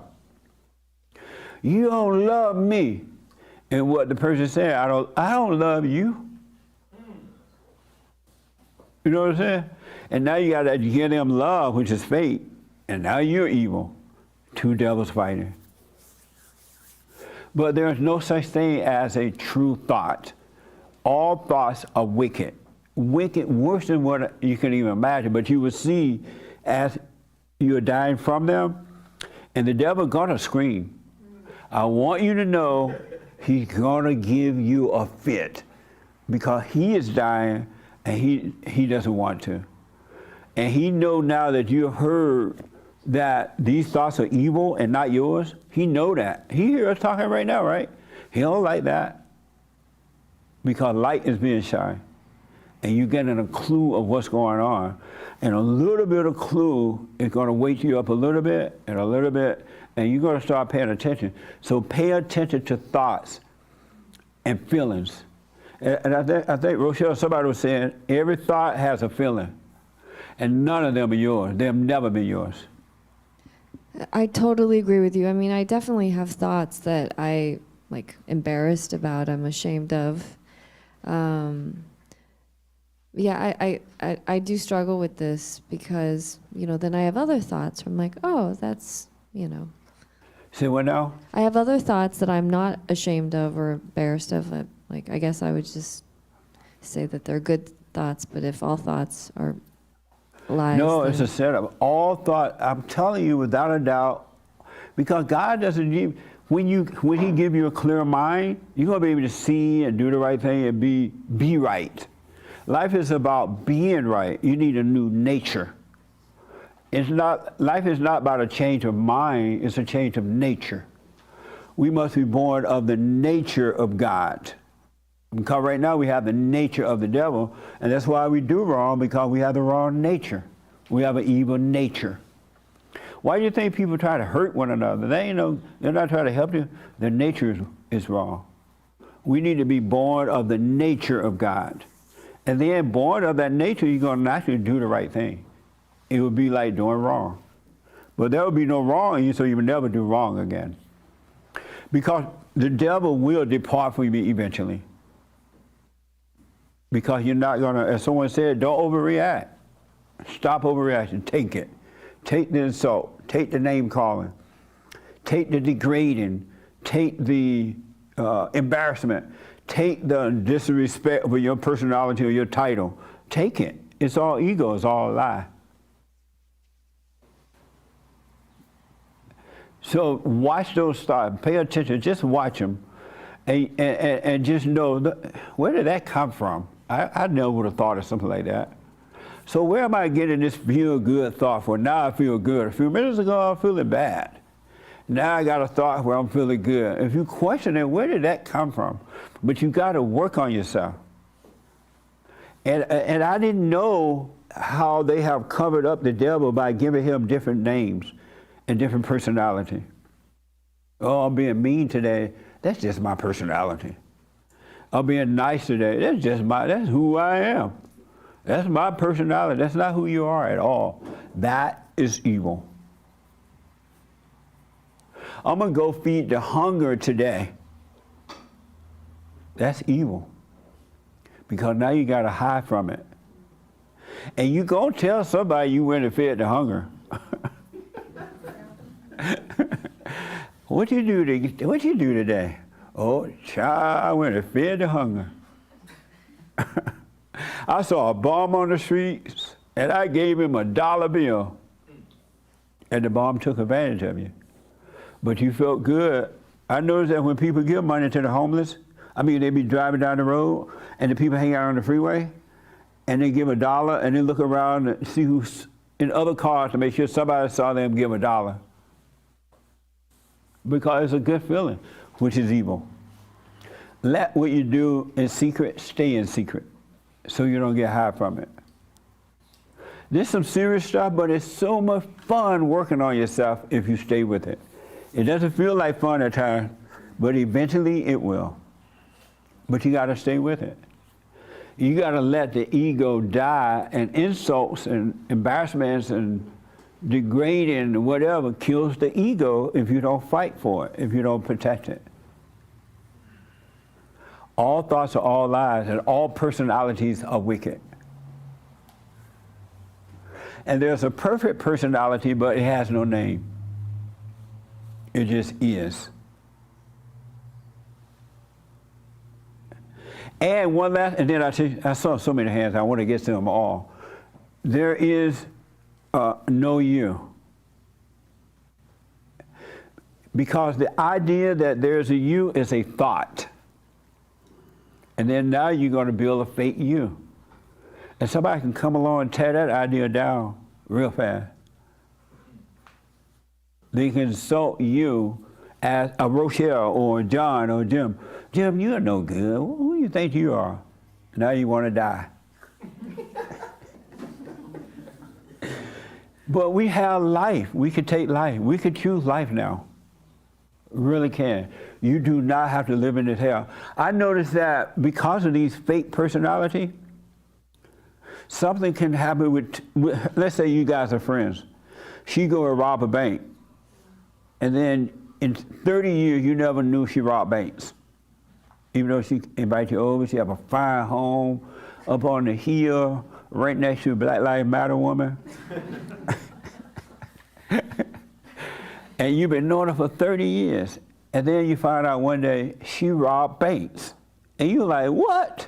You don't love me. And what the person said, I don't love you. You know what I'm saying? And now you got to give them love, which is fate. And now you're evil. Two devils fighting. But there's no such thing as a true thought. All thoughts are wicked. Wicked, worse than what you can even imagine. But you will see as you're dying from them, and the devil gonna scream. I want you to know he's gonna give you a fit because he is dying and he doesn't want to. And he know now that you heard that these thoughts are evil and not yours. He know that. He hear us talking right now, right? He don't like that because light is being shined. And you're getting a clue of what's going on. And a little bit of clue is going to wake you up a little bit, and you're going to start paying attention. So pay attention to thoughts and feelings. And I think Rochelle, somebody was saying, every thought has a feeling. And none of them are yours. They've never been yours. I totally agree with you. I mean, I definitely have thoughts that I embarrassed about, I'm ashamed of. Yeah, I do struggle with this because, then I have other thoughts where I'm like, oh, that's, Say what now? I have other thoughts that I'm not ashamed of or embarrassed of. I guess I would just say that they're good thoughts, but if all thoughts are lies. No, it's a setup. All thought, I'm telling you without a doubt, because God doesn't give, when he give you a clear mind, you're going to be able to see and do the right thing and be right. Life is about being right. You need a new nature. Life is not about a change of mind, it's a change of nature. We must be born of the nature of God. Because right now we have the nature of the devil, and that's why we do wrong, because we have the wrong nature. We have an evil nature. Why do you think people try to hurt one another? They're not trying to help you. Their nature is wrong. We need to be born of the nature of God. And then born of that nature, you're going to naturally do the right thing. It would be like doing wrong. But there will be no wrong in you, so you will never do wrong again. Because the devil will depart from you eventually. Because you're not going to, as someone said, don't overreact. Stop overreaction. Take it. Take the insult. Take the name calling. Take the degrading. Take the embarrassment. Take the disrespect of your personality or your title. Take it. It's all ego. It's all a lie. So watch those thoughts. Pay attention. Just watch them. And just know, where did that come from? I never would have thought of something like that. So where am I getting this feel-good thought for? Now I feel good. A few minutes ago, I was feeling bad. Now I got a thought where I'm feeling good. If you question it, where did that come from? But you got to work on yourself. And I didn't know how they have covered up the devil by giving him different names and different personality. Oh, I'm being mean today. That's just my personality. I'm being nice today. That's who I am. That's my personality. That's not who you are at all. That is evil. I'm going to go feed the hunger today. That's evil. Because now you got to hide from it. And you going to tell somebody you went and fed the hunger. What you do today? Oh, child, I went and fed the hunger. I saw a bum on the streets, and I gave him $1 bill. And the bum took advantage of you. But you felt good. I noticed that when people give money to the homeless, they be driving down the road, and the people hang out on the freeway, and they give $1, and they look around and see who's in other cars to make sure somebody saw them give $1. Because it's a good feeling, which is evil. Let what you do in secret stay in secret. so you don't get high from it. This is some serious stuff, but it's so much fun working on yourself if you stay with it. It doesn't feel like fun at times, but eventually it will. But you gotta stay with it. You gotta let the ego die, and insults and embarrassments and degrading and whatever kills the ego if you don't fight for it, if you don't protect it. All thoughts are all lies, and all personalities are wicked. And there's a perfect personality, but it has no name. It just is. And one last, and then I saw so many hands, I want to get to them all. There is no you. Because the idea that there's a you is a thought. And then now you're going to build a fake you. And somebody can come along and tear that idea down real fast. They can insult you as a Rochelle or John or Jim. Jim, you're no good. Who do you think you are? Now you want to die. But we have life. We could take life. We could choose life now. Really can. You do not have to live in this hell. I noticed that because of these fake personality, something can happen with, let's say you guys are friends. She go and rob a bank. And then in 30 years, you never knew she robbed banks. Even though she invited you over, she have a fine home up on the hill, right next to a Black Lives Matter woman. And you've been knowing her for 30 years. And then you find out one day she robbed banks. And you're like, what?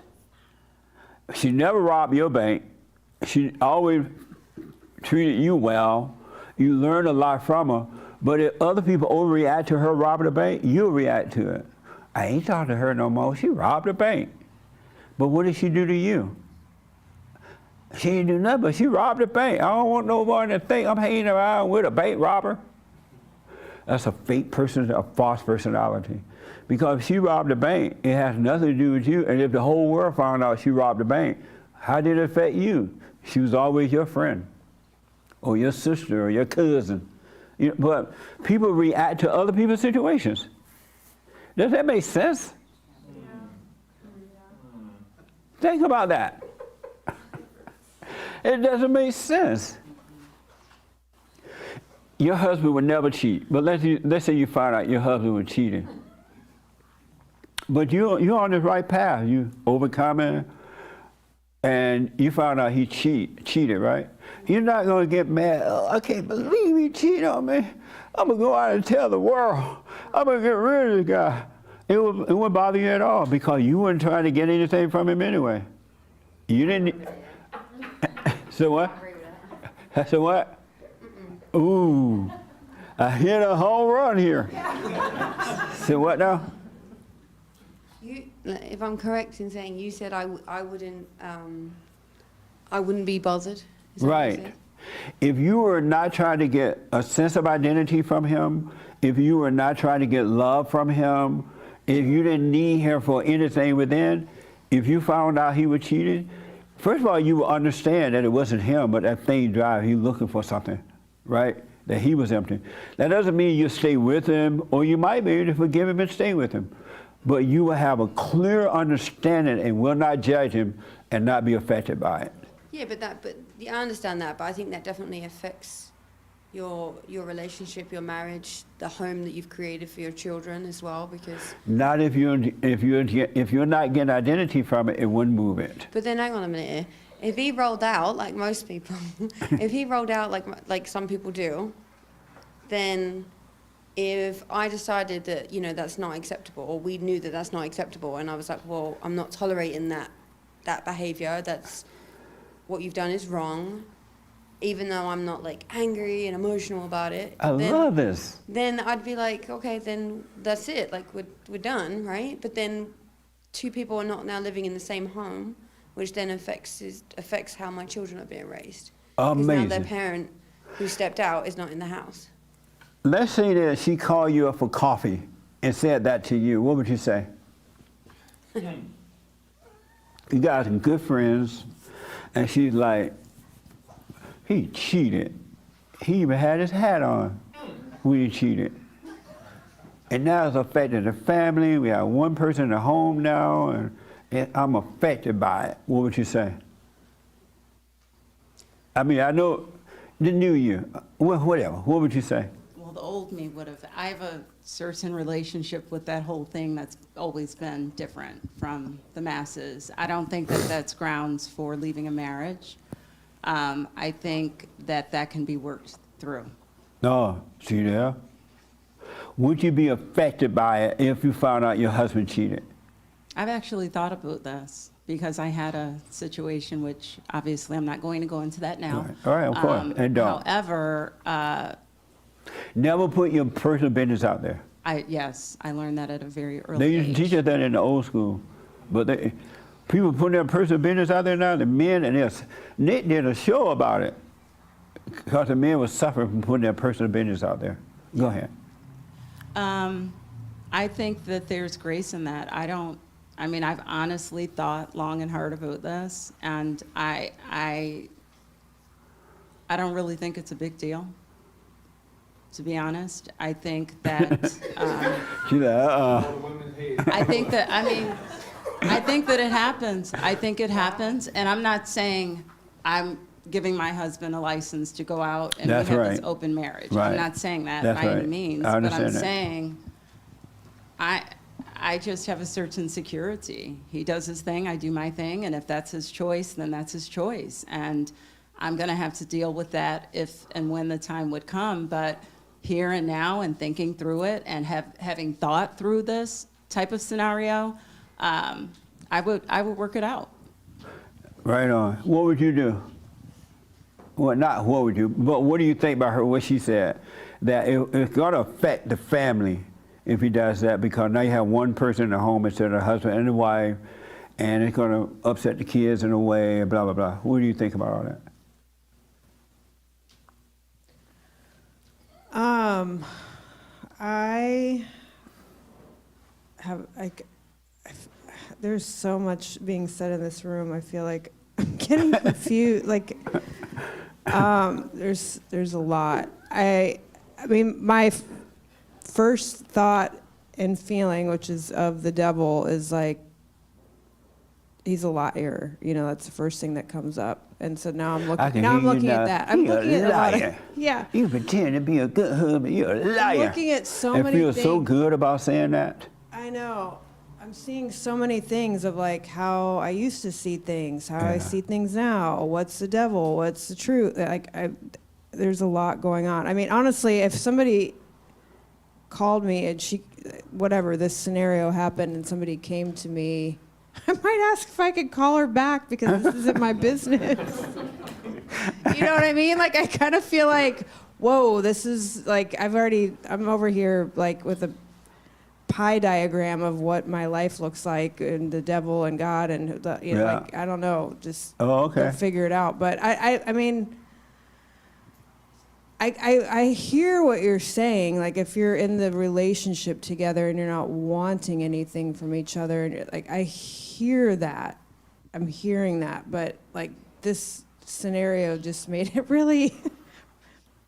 She never robbed your bank. She always treated you well. You learned a lot from her. But if other people overreact to her robbing the bank, you'll react to it. I ain't talking to her no more. She robbed a bank. But what did she do to you? She didn't do nothing, but she robbed a bank. I don't want nobody to think I'm hanging around with a bank robber. That's a fake person, a false personality. Because if she robbed a bank, it has nothing to do with you. And if the whole world found out she robbed a bank, how did it affect you? She was always your friend, or your sister, or your cousin. You know, but people react to other people's situations. Does that make sense? Yeah. Think about that. It doesn't make sense. Your husband would never cheat, but let's say you find out your husband was cheating. But you're on the right path. You overcome it, and you found out he cheated, right? You're not going to get mad. Oh, I can't believe he cheated on me. I'm going to go out and tell the world. I'm going to get rid of this guy. It wouldn't bother you at all because you weren't trying to get anything from him anyway. You didn't. So what? So what? Ooh, I hit a home run here. So what now? If I'm correct in saying you said I wouldn't be bothered. Is that what you Right. said? If you were not trying to get a sense of identity from him, if you were not trying to get love from him, if you didn't need him for anything within, if you found out he was cheating, first of all, you would understand that it wasn't him, but that thing drive, he looking for something, right? That he was empty. That doesn't mean you stay with him, or you might be able to forgive him and stay with him. But you will have a clear understanding and will not judge him and not be affected by it. Yeah, I understand that, but I think that definitely affects your relationship, your marriage, the home that you've created for your children as well, because. Not if you're not getting identity from it, it wouldn't move it. But then hang on a minute here. If he rolled out like most people, if he rolled out like some people do, then if I decided that that's not acceptable, or we knew that that's not acceptable, and I was like, well, I'm not tolerating that behavior. That's what you've done is wrong. Even though I'm not like angry and emotional about it. I love this. Then I'd be like, okay, then that's it. Like we're done, right? But then two people are not now living in the same home, which then affects how my children are being raised. Amazing. Because now their parent who stepped out is not in the house. Let's say that she called you up for coffee and said that to you. What would you say? you guys are good friends, and she's like, he cheated. He even had his hat on when he cheated. And now it's affecting the family. We have one person in the home now, and I'm affected by it. What would you say? I mean, I know the new year, whatever. What would you say? Well, the old me would have. I have a certain relationship with that whole thing that's always been different from the masses. I don't think that that's grounds for leaving a marriage. I think that that can be worked through. No, see there? Would you be affected by it if you found out your husband cheated? I've actually thought about this because I had a situation which obviously I'm not going to go into that now. All right, of course, and don't. However, Never put your personal business out there. yes, I learned that at a very early They used to age. teach us that in the old school, but people putting their personal business out there now, the men, and Nick did a show about it because the men were suffering from putting their personal business out there. Go ahead. I think that there's grace in that. I mean, I've honestly thought long and hard about this, and I don't really think it's a big deal, to be honest. I think that, I think that it happens. I think it happens, and I'm not saying I'm giving my husband a license to go out and we have this open marriage. Right. I'm not saying that That's by any right. means, I but understand I'm that. saying I just have a certain security. He does his thing, I do my thing, and if that's his choice, then that's his choice. And I'm gonna have to deal with that if and when the time would come, but here and now and thinking through it and having thought through this type of scenario, I would work it out. Right on. What would you do? Well, not what would you, but what do you think about her, what she said? That it's going to affect the family if he does that, because now you have one person in the home instead of the husband and the wife, and it's going to upset the kids in a way, and blah, blah, blah. What do you think about all that? I have, there's so much being said in this room. I feel like I'm getting confused. There's a lot. I mean, my first thought and feeling, which is of the devil, is like, he's a liar. You know, that's the first thing that comes up. And so now I'm looking. Now I'm looking at that. I'm looking at a lot of, yeah. You pretend to be a good husband. You're a liar. I'm looking at so many things. It feels so things. good about saying that. I know. I'm seeing so many things of like how I used to see things, how I see things now. What's the devil? What's the truth? There's a lot going on. I mean, honestly, if somebody called me and this scenario happened and somebody came to me, I might ask if I could call her back because this isn't my business. You know what I mean? Like, I kind of feel like, whoa, this is like, I'm over here like with a pie diagram of what my life looks like and the devil and God and like, I don't know, just figure it out. But I mean, I hear what you're saying. Like, if you're in the relationship together and you're not wanting anything from each other, and like, I hear that. I'm hearing that, but like this scenario just made it really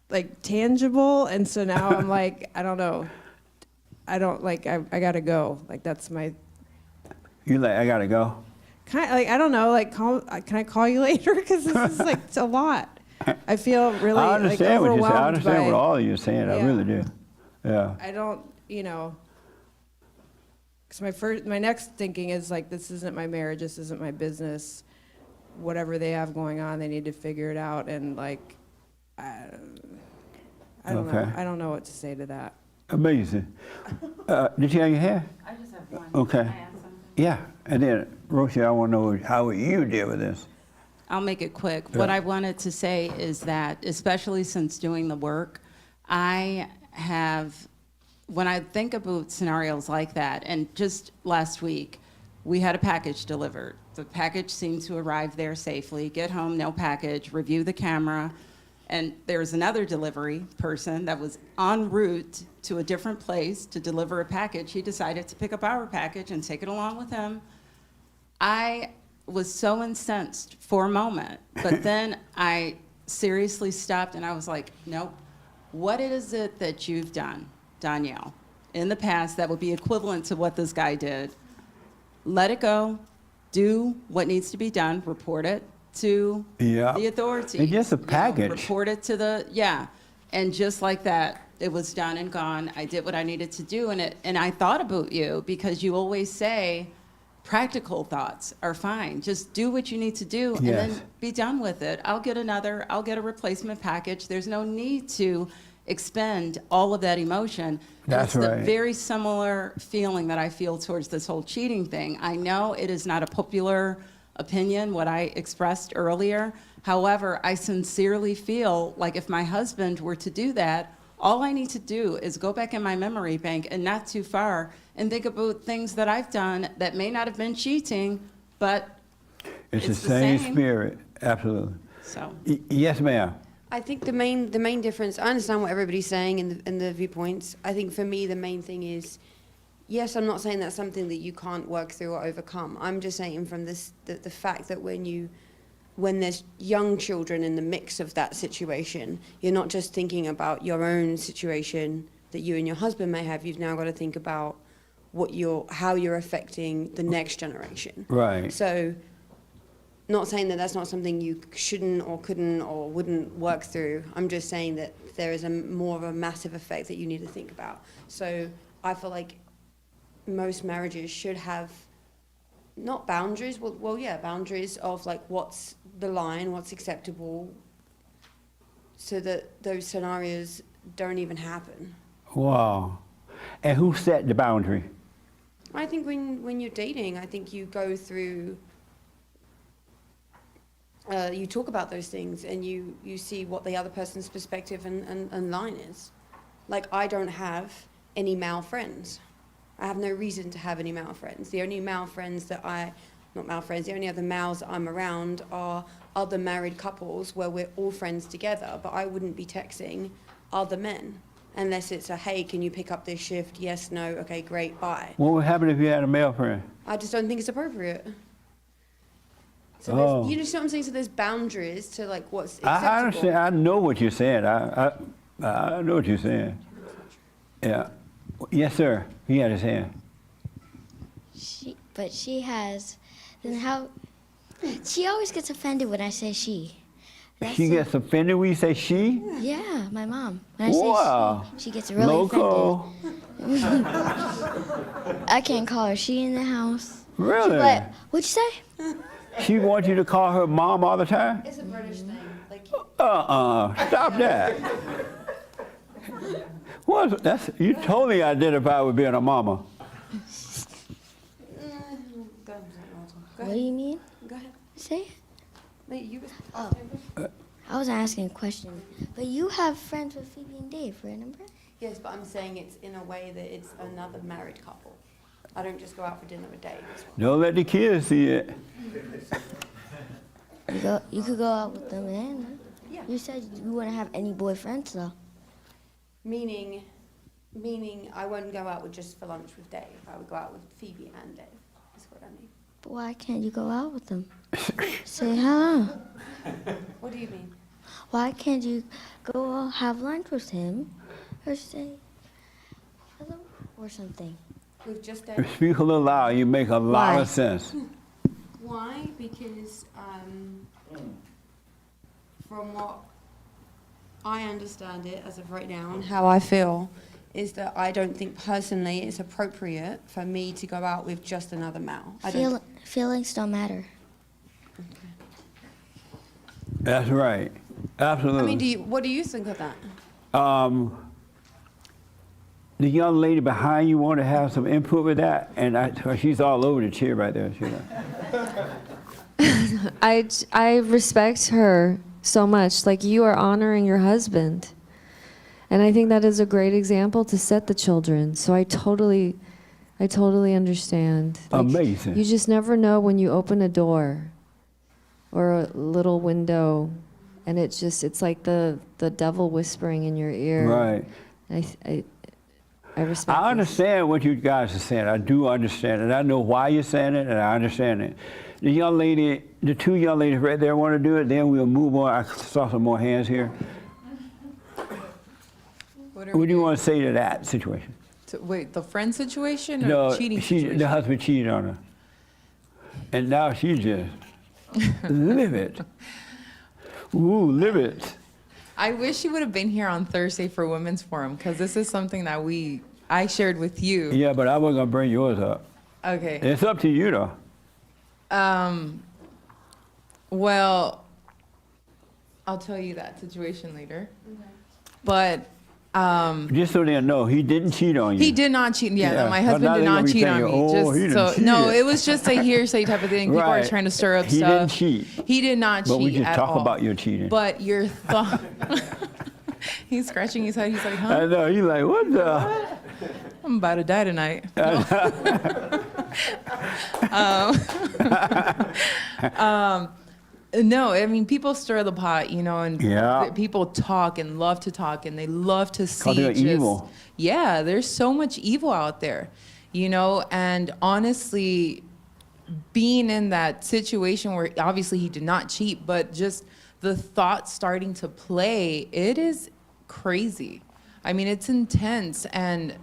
like tangible, and so now I'm like, I don't know. I gotta go. Like, that's my. You like, I gotta go. Kind of, like, I don't know. Like, can I call you later? Because this is like it's a lot. I feel really I understand like what you're saying. I overwhelmed understand by, what all of you are saying. I really do. Yeah. I don't, because my next thinking is like, this isn't my marriage. This isn't my business. Whatever they have going on, they need to figure it out. And like, I don't know. I don't know what to say to that. Amazing. Did you have your hair? I just have one. Okay. Yeah. And then, Rochelle, I want to know how you deal with this. I'll make it quick. Yeah. What I wanted to say is that, especially since doing the work, when I think about scenarios like that, and just last week, we had a package delivered. The package seemed to arrive there safely, get home, no package, review the camera, and there's another delivery person that was en route to a different place to deliver a package. He decided to pick up our package and take it along with him. I was so incensed for a moment, but then I seriously stopped and I was like, nope. What is it that you've done, Danielle, in the past that would be equivalent to what this guy did? Let it go. Do what needs to be done. Report it to the authorities. It's just a package. Report it to the, yeah. And just like that, it was done and gone. I did what I needed to do, and I thought about you because you always say practical thoughts are fine. Just do what you need to do and then be done with it. I'll get a replacement package. There's no need to expend all of that emotion. That's it's right. the very similar feeling that I feel towards this whole cheating thing. I know it is not a popular opinion, what I expressed earlier. However, I sincerely feel like if my husband were to do that, all I need to do is go back in my memory bank and not too far and think about things that I've done that may not have been cheating, but It's the same spirit, absolutely. So. Yes, ma'am. I think the main difference, I understand what everybody's saying in the viewpoints. I think for me, the main thing is, yes, I'm not saying that's something that you can't work through or overcome. I'm just saying from this, the fact that when there's young children in the mix of that situation, you're not just thinking about your own situation that you and your husband may have. You've now got to think about how you're affecting the next generation. Right. So, not saying that that's not something you shouldn't or couldn't or wouldn't work through. I'm just saying that there is more of a massive effect that you need to think about. So I feel like most marriages should have not boundaries, boundaries of like what's the line, what's acceptable, so that those scenarios don't even happen. Wow. And who set the boundary? I think when you're dating, I think you go through, you talk about those things and you see what the other person's perspective and line is. Like, I don't have any male friends. I have no reason to have any male friends. The only male friends the only other males I'm around are other married couples where we're all friends together, but I wouldn't be texting other men unless it's a, hey, can you pick up this shift? Yes, no, okay, great, bye. What would happen if you had a male friend? I just don't think it's appropriate. So you just know what I'm saying? So there's boundaries to like what's acceptable. I understand. I know what you're saying. I know what you're saying. Yeah. Yes, sir. He had his hand. But she has. Then how? She always gets offended when I say she. She gets offended when you say she? Yeah, my mom. When I Wow. say she gets really Loco. offended. I can't call her she in the house. Really? But what'd you say? She wants you to call her mom all the time? It's a British thing. Like, Stop that. You totally identify with being a mama. What do you mean? Go ahead. Say it. Wait, you I was asking a question. But you have friends with Phoebe and Dave, remember? Yes, but I'm saying it's in a way that it's another married couple. I don't just go out for dinner a day. Don't let the kids see it. You could go out with them and you said you wouldn't have any boyfriends though. Meaning I wouldn't go out with just for lunch with Dave. I would go out with Phoebe and Dave. That's what I mean. But why can't you go out with them? Say hello. What do you mean? Why can't you go have lunch with him or say hello or something? With just Dave? Speak a little loud. You make a lot of sense. Why? Because from what I understand it as of right now and how I feel is that I don't think personally it's appropriate for me to go out with just another male. Feelings don't matter. That's right. Absolutely. I mean, what do you think of that? The young lady behind you want to have some input with that, and she's all over the chair right there. I respect her so much. Like, you are honoring your husband. And I think that is a great example to set the children. So I totally understand. Like, amazing. You just never know when you open a door or a little window, and it's like the devil whispering in your ear. Right. I respect I understand what you guys are saying. I do understand it. I know why you're saying it, and I understand it. The young lady, the two young ladies right there want to do it. Then we'll move on. I saw some more hands here. What do you want to say to that situation? Wait, the friend situation or No, cheating situation? the husband cheated on her, and now she's just livid. Ooh, livid. I wish you would have been here on Thursday for Women's Forum, because this is something that I shared with you. Yeah, but I wasn't gonna bring yours up. Okay. It's up to you though. Well, I'll tell you that situation later. But Just so they know, he didn't cheat on you. he did not cheat. Yeah, no, Yeah. my But husband now did they gonna not be cheat on thinking, me. "Oh, he done No, cheated." it was just a hearsay type of thing. People are Right. trying to stir up He stuff. didn't cheat. He did not But cheat we just at talk all. about your cheating. But your thought. He's scratching his head. He's like, huh? I know. He's like, what the? I'm about to die tonight. No, I mean, people stir the pot, you know, and Yeah. people talk and love to talk, and they love to see. 'Cause they're just, evil. Yeah, there's so much evil out there, you know, and honestly, being in that situation where obviously he did not cheat, but just the thoughts starting to play, it is crazy. I mean, it's intense, and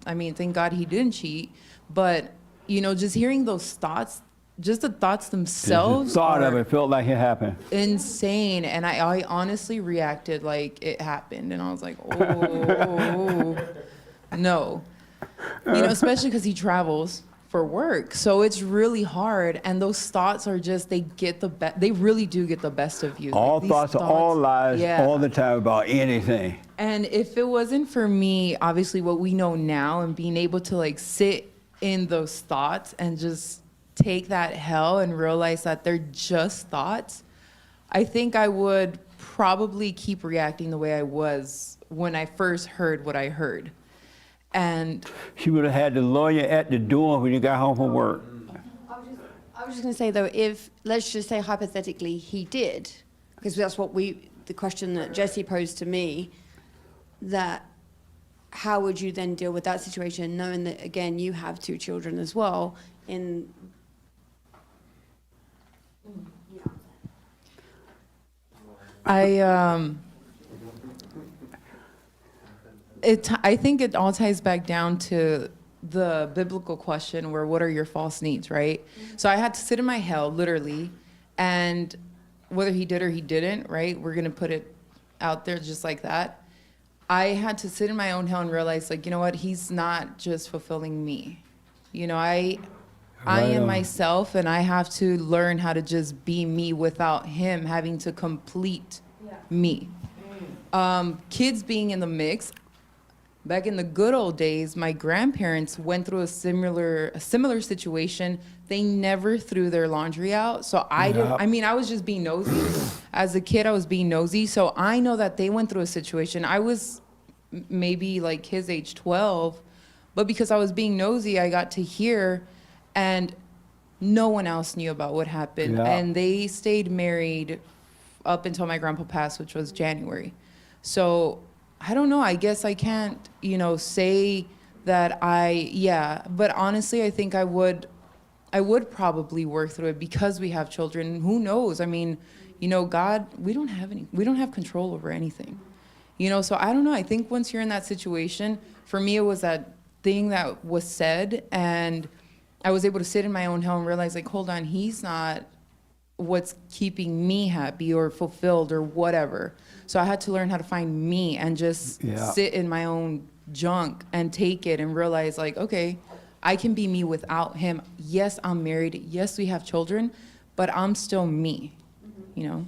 I mean, thank God he didn't cheat, but you know, just hearing those thoughts, just the thoughts themselves, The thought of are it felt like it happened. insane. And I honestly reacted like it happened, and I was like, oh no, you know, especially because he travels for work, so it's really hard. And those thoughts are just, they really do get the best of you. All Like, these thoughts are all lies yeah. all the time about anything. And if it wasn't for me, obviously what we know now, and being able to like sit in those thoughts and just take that hell and realize that they're just thoughts, I think I would probably keep reacting the way I was when I first heard what I heard. And She would have had the lawyer at the door when you got home from work. I was just going to say, though, if, let's just say hypothetically he did, because that's what the question that Jesse posed to me, that how would you then deal with that situation, knowing that, again, you have 2 children as well, I think it all ties back down to the biblical question, where what are your false needs, right? So I had to sit in my hell, literally, and whether he did or he didn't, right? We're gonna put it out there just like that. I had to sit in my own hell and realize, like, you know what? He's not just fulfilling me. You know, I am myself, and I have to learn how to just be me without him having to complete me. Kids being in the mix. Back in the good old days, my grandparents went through a similar situation. They never threw their laundry out. So I was just being nosy. As a kid, I was being nosy. So I know that they went through a situation. I was maybe like his age, 12. But because I was being nosy, I got to hear, and no one else knew about what happened. Yeah. And they stayed married up until my grandpa passed, which was January. So I don't know. I guess I can't, you know, say that but honestly, I think I would probably work through it, because we have children. Who knows? I mean, you know, God, we don't have control over anything, you know? So I don't know. I think once you're in that situation, for me, it was that thing that was said, and I was able to sit in my own hell and realize, like, hold on, he's not what's keeping me happy or fulfilled or whatever. So I had to learn how to find me and just sit in my own junk and take it and realize, like, okay, I can be me without him. Yes, I'm married. Yes, we have children, but I'm still me, you know?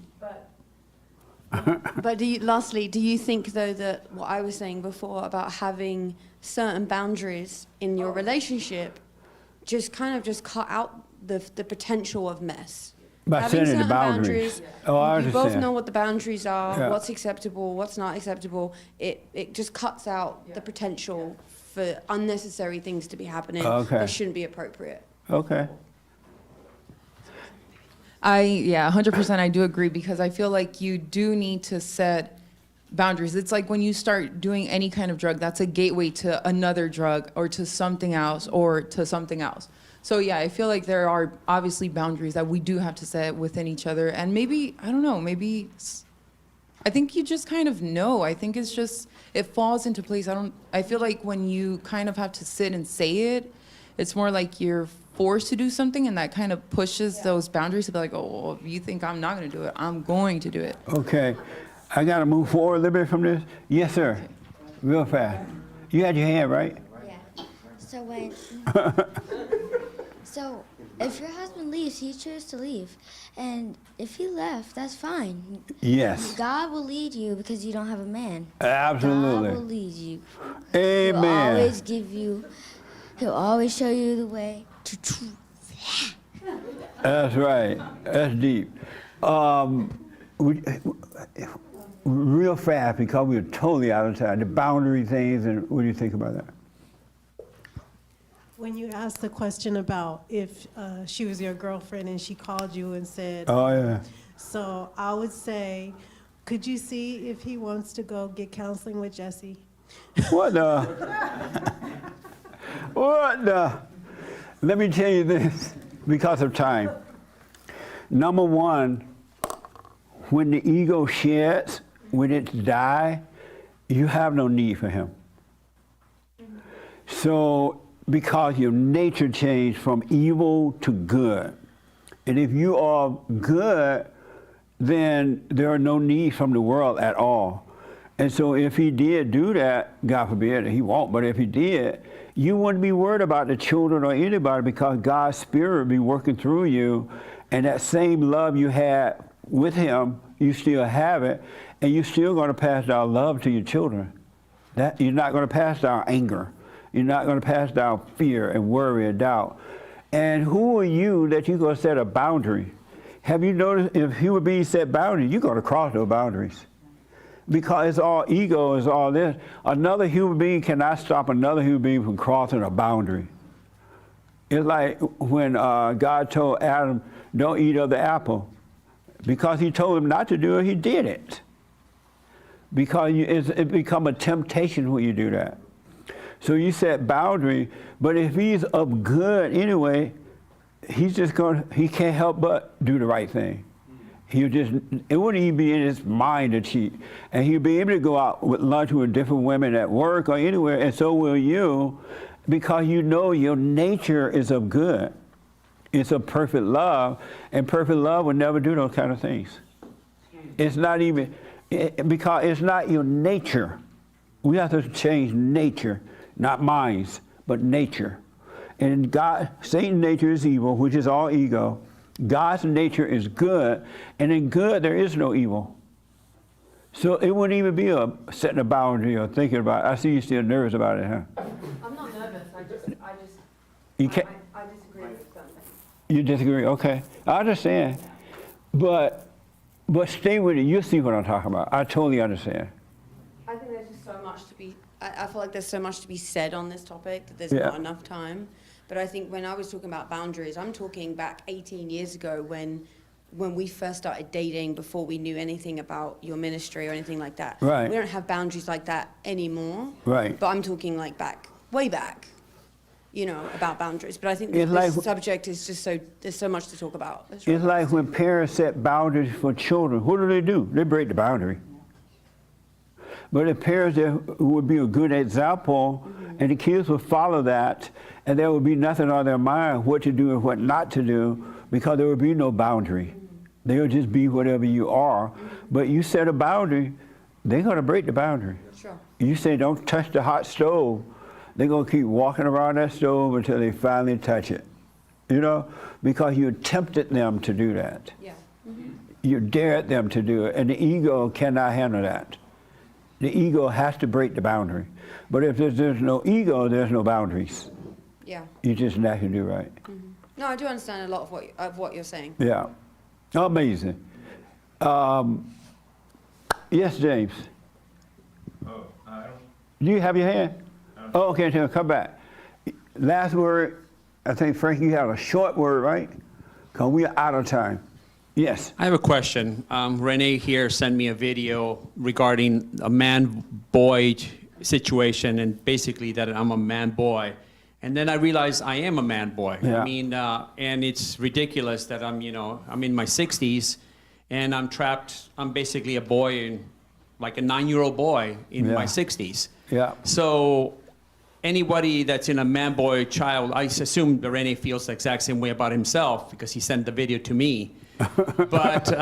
But lastly, do you think, though, that what I was saying before about having certain boundaries in your relationship just kind of just cut out the potential of mess? By Having setting the certain boundaries. Oh, I you both understand. know what the boundaries are, Yeah. what's acceptable, what's not acceptable. It just cuts out the potential for unnecessary things to be happening Okay. that shouldn't be appropriate. Okay. 100% I do agree, because I feel like you do need to set boundaries. It's like when you start doing any kind of drug, that's a gateway to another drug or to something else or to something else. So yeah, I feel like there are obviously boundaries that we do have to set within each other, and maybe I don't know, I think you just kind of know. I think it's just it falls into place. I feel like when you kind of have to sit and say it, it's more like you're forced to do something, and that kind of pushes those boundaries to be like, oh, well, if you think I'm not going to do it, I'm going to do it. Okay. I got to move forward a little bit from this. Yes, sir. Real fast. You had your hand, right? Yeah. So when, so if your husband leaves, he chose to leave, and if he left, that's fine. Yes. God will lead you because you don't have a man. Absolutely. God will lead you. Amen. He'll always give you. He'll always show you the way to truth. That's right. That's deep. Real fast, because we're totally out of time. The boundary things, and what do you think about that? When you asked the question about if she was your girlfriend and she called you and said, Oh, yeah. so I would say, could you see if he wants to go get counseling with Jesse? What the? What the? Let me tell you this, because of time. Number one, when the ego sheds, when it dies, you have no need for him. So, because your nature changed from evil to good. And if you are good, then there are no needs from the world at all. And so if he did do that, God forbid, he won't, but if he did, you wouldn't be worried about the children or anybody, because God's Spirit would be working through you, and that same love you had with him, you still have it, and you're still going to pass down love to your children. That you're not going to pass down anger. You're not going to pass down fear and worry and doubt. And who are you that you're going to set a boundary? Have you noticed if human beings set boundaries, you're going to cross those boundaries? Because it's all ego, it's all this. Another human being cannot stop another human being from crossing a boundary. It's like when God told Adam, don't eat of the apple. Because he told him not to do it, he did it. Because it becomes a temptation when you do that. So you set boundary, but if he's of good anyway, he can't help but do the right thing. It wouldn't even be in his mind to cheat. And he'll be able to go out with lunch with different women at work or anywhere, and so will you, because you know your nature is of good. It's of perfect love, and perfect love would never do those kind of things. It's not even, because it's not your nature. We have to change nature, not minds, but nature. And Satan's nature is evil, which is all ego. God's nature is good, and in good there is no evil. So it wouldn't even be setting a boundary or thinking about it. I see you still nervous about it, huh? I'm not nervous. I disagree with something. You disagree? Okay. I understand. But stay with it. You'll see what I'm talking about. I totally understand. I think there's just so much to be, I feel like there's so much to be said on this topic that there's Yeah. not enough time. But I think when I was talking about boundaries, I'm talking back 18 years ago when we first started dating, before we knew anything about your ministry or anything like that. Right. We don't have boundaries like that anymore. Right. But I'm talking like way back, about boundaries. But I think It's this like- subject is just there's so much to talk about. It's like when parents set boundaries for children. What do? They break the boundary. But if parents would be a good example, and the kids would follow that, and there would be nothing on their mind what to do and what not to do, because there would be no boundary. They would just be whatever you are. But you set a boundary, they're going to break the boundary. Sure. You say don't touch the hot stove, they're going to keep walking around that stove until they finally touch it. Because you tempted them to do that. Yeah. You dared them to do it, and the ego cannot handle that. The ego has to break the boundary. But if there's no ego, there's no boundaries. Yeah. You just naturally do right. No, I do understand a lot of what you're saying. Yeah. Amazing. Yes, James. Oh, I don't. Do you have your hand? Oh, okay, Tim, come back. Last word, I think, Frank, you have a short word, right? Because we are out of time. Yes. I have a question. Renee here sent me a video regarding a man-boy situation, and basically that I'm a man-boy. And then I realized I am a man boy. Yeah. I mean, and it's ridiculous that I'm in my 60s and I'm trapped. I'm basically a boy, like a 9-year-old boy in my 60s. Yeah. So anybody that's in a man boy child, I assume Rene feels the exact same way about himself because he sent the video to me. But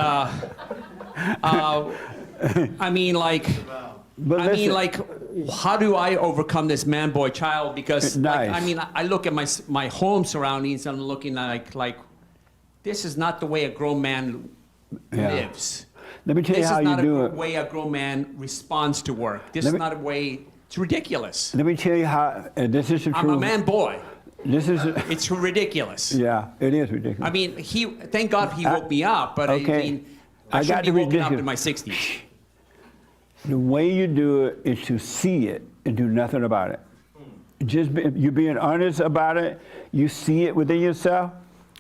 I mean, like, how do I overcome this man boy child? Because like, I mean, I look at my home surroundings and I'm looking like this is not the way a grown man lives. Let me tell you how you do This is not it. a way a grown man responds to work. This is not a way. It's ridiculous. Let me tell you how. This is the truth. I'm a man boy. This is. It's ridiculous. Yeah, it is ridiculous. I mean, thank God he woke me up, but I mean, I should be woken up in my 60s. The way you do it is to see it and do nothing about it. You're being honest about it. You see it within yourself.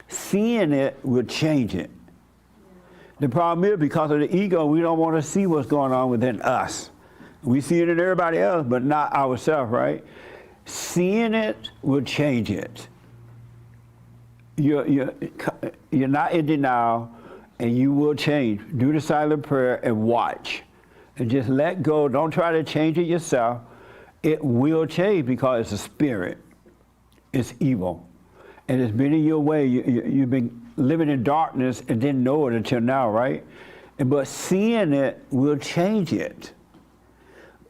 Seeing it will change it. The problem is because of the ego, we don't want to see what's going on within us. We see it in everybody else, but not ourselves, right? Seeing it will change it. You're not in denial, and you will change. Do the silent prayer and watch. And just let go. Don't try to change it yourself. It will change because it's a spirit. It's evil. And it's been in your way. You've been living in darkness and didn't know it until now, right? But seeing it will change it.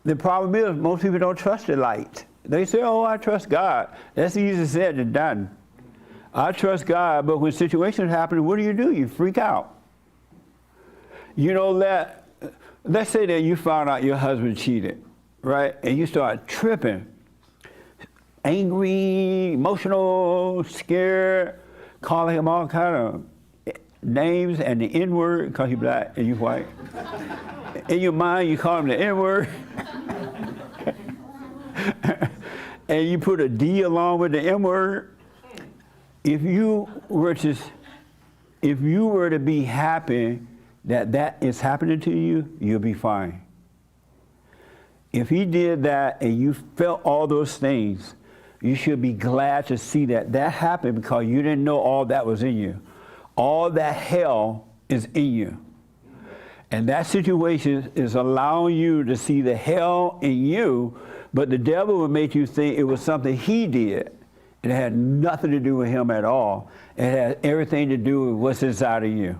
The problem is most people don't trust the light. They say, oh, I trust God. That's easier said than done. I trust God, but when situations happen, what do? You freak out. You know, let's say that you found out your husband cheated, right? And you start tripping, angry, emotional, scared, calling him all kind of names and the N-word, because you're black and you're white. In your mind, you call him the N-word. And you put a D along with the M-word. If you were to be happy that is happening to you, you'll be fine. If he did that and you felt all those things, you should be glad to see that happened because you didn't know all that was in you. All that hell is in you. And that situation is allowing you to see the hell in you, but the devil will make you think it was something he did. It had nothing to do with him at all. It had everything to do with what's inside of you.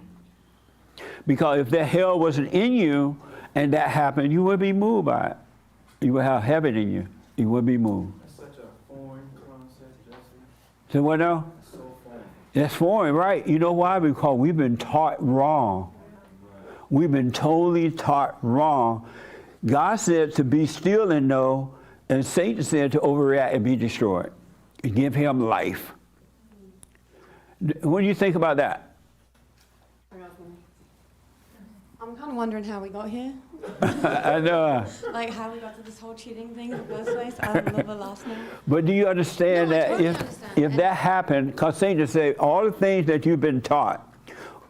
Because if that hell wasn't in you and that happened, you would be moved by it. You would have heaven in you. You would be moved. That's such a foreign concept, Jesse. So what now? It's so foreign. That's foreign, right? You know why? Because we've been taught wrong. We've been totally taught wrong. God said to be still and know, and Satan said to overreact and be destroyed. And give him life. What do you think about that? I'm kind of wondering how we got here. I know. Like how we got to this whole cheating thing in the first place. I love the last name. But do you understand No, I that totally understand. if that happened, because Satan said all the things that you've been taught,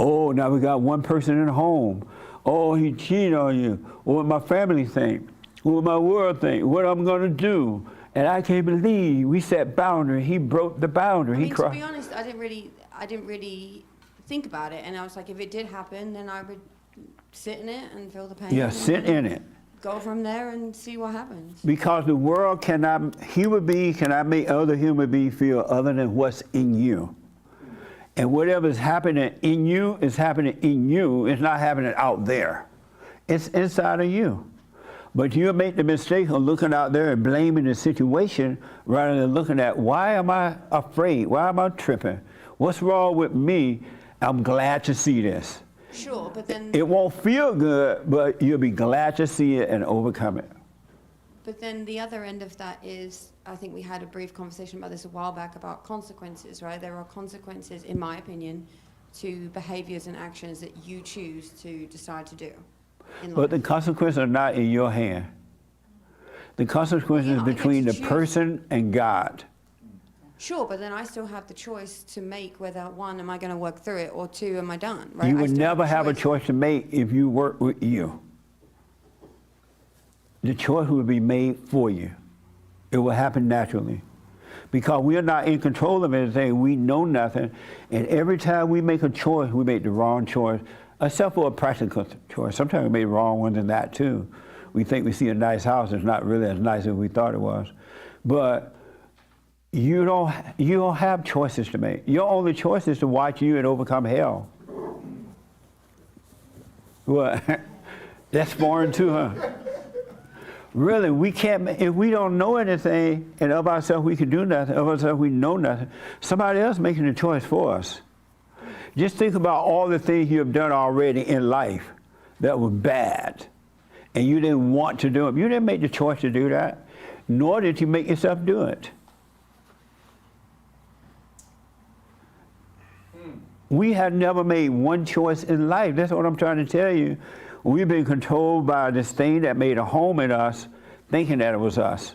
oh, now we got one person in the home. Oh, he cheated on you. What my family think? What my world think? What I'm going to do? And I can't believe we set boundary. He broke the boundary. I mean, He to be honest, I didn't really think about it, and I was like, if it did happen, then I would sit in it and feel the pain. Yeah, and sit in it. Go from there and see what happens. Because the world human beings cannot make other human beings feel other than what's in you. And whatever is happening in you is happening in you. It's not happening out there. It's inside of you. But you make the mistake of looking out there and blaming the situation rather than looking at why am I afraid? Why am I tripping? What's wrong with me? I'm glad to see this. Sure, but then... It won't feel good, but you'll be glad to see it and overcome it. But then the other end of that is, I think we had a brief conversation about this a while back about consequences, right? There are consequences, in my opinion, to behaviors and actions that you choose to decide to do. But the consequences are not in your hand. The consequences are between the person and God. Sure, but then I still have the choice to make whether, one, am I going to work through it, or two, am I done? Right? You I would still never have a choice to make if you work with you. The choice will be made for you. It will happen naturally. because we are not in control of anything. We know nothing. And every time we make a choice, we make the wrong choice, except for a practical choice. Sometimes we make wrong ones in that too. We think we see a nice house, it's not really as nice as we thought it was. But you don't have choices to make. Your only choice is to watch you and overcome hell. What? That's foreign too, huh? Really, we can't, if we don't know anything and of ourselves we can do nothing, of ourselves we know nothing, somebody else making the choice for us. Just think about all the things you have done already in life that were bad, and you didn't want to do them. You didn't make the choice to do that, nor did you make yourself do it. We have never made one choice in life. That's what I'm trying to tell you. We've been controlled by this thing that made a home in us, thinking that it was us.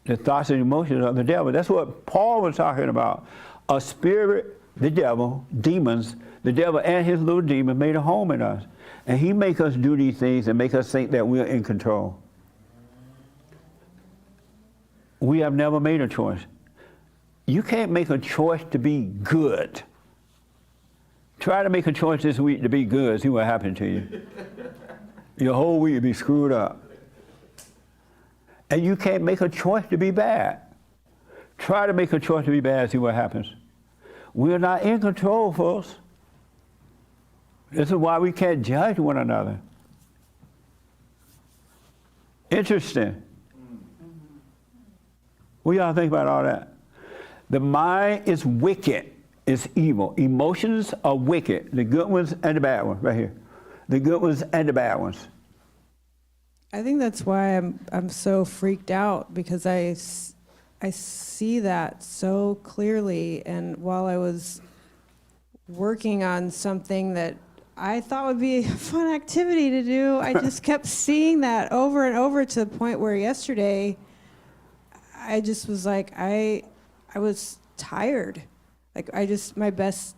The thoughts and emotions of the devil. That's what Paul was talking about. A spirit, the devil, demons, the devil and his little demon made a home in us. And he make us do these things and make us think that we're in control. We have never made a choice. You can't make a choice to be good. Try to make a choice this week to be good, see what happens to you. Your whole week will be screwed up. And you can't make a choice to be bad. Try to make a choice to be bad, see what happens. We're not in control, folks. This is why we can't judge one another. Interesting. What y'all think about all that? The mind is wicked. It's evil. Emotions are wicked. The good ones and the bad ones, right here. The good ones and the bad ones. I think that's why I'm so freaked out, because I see that so clearly. And while I was working on something that I thought would be a fun activity to do, I just kept seeing that over and over, to the point where yesterday I just was like, I was tired. Like, my best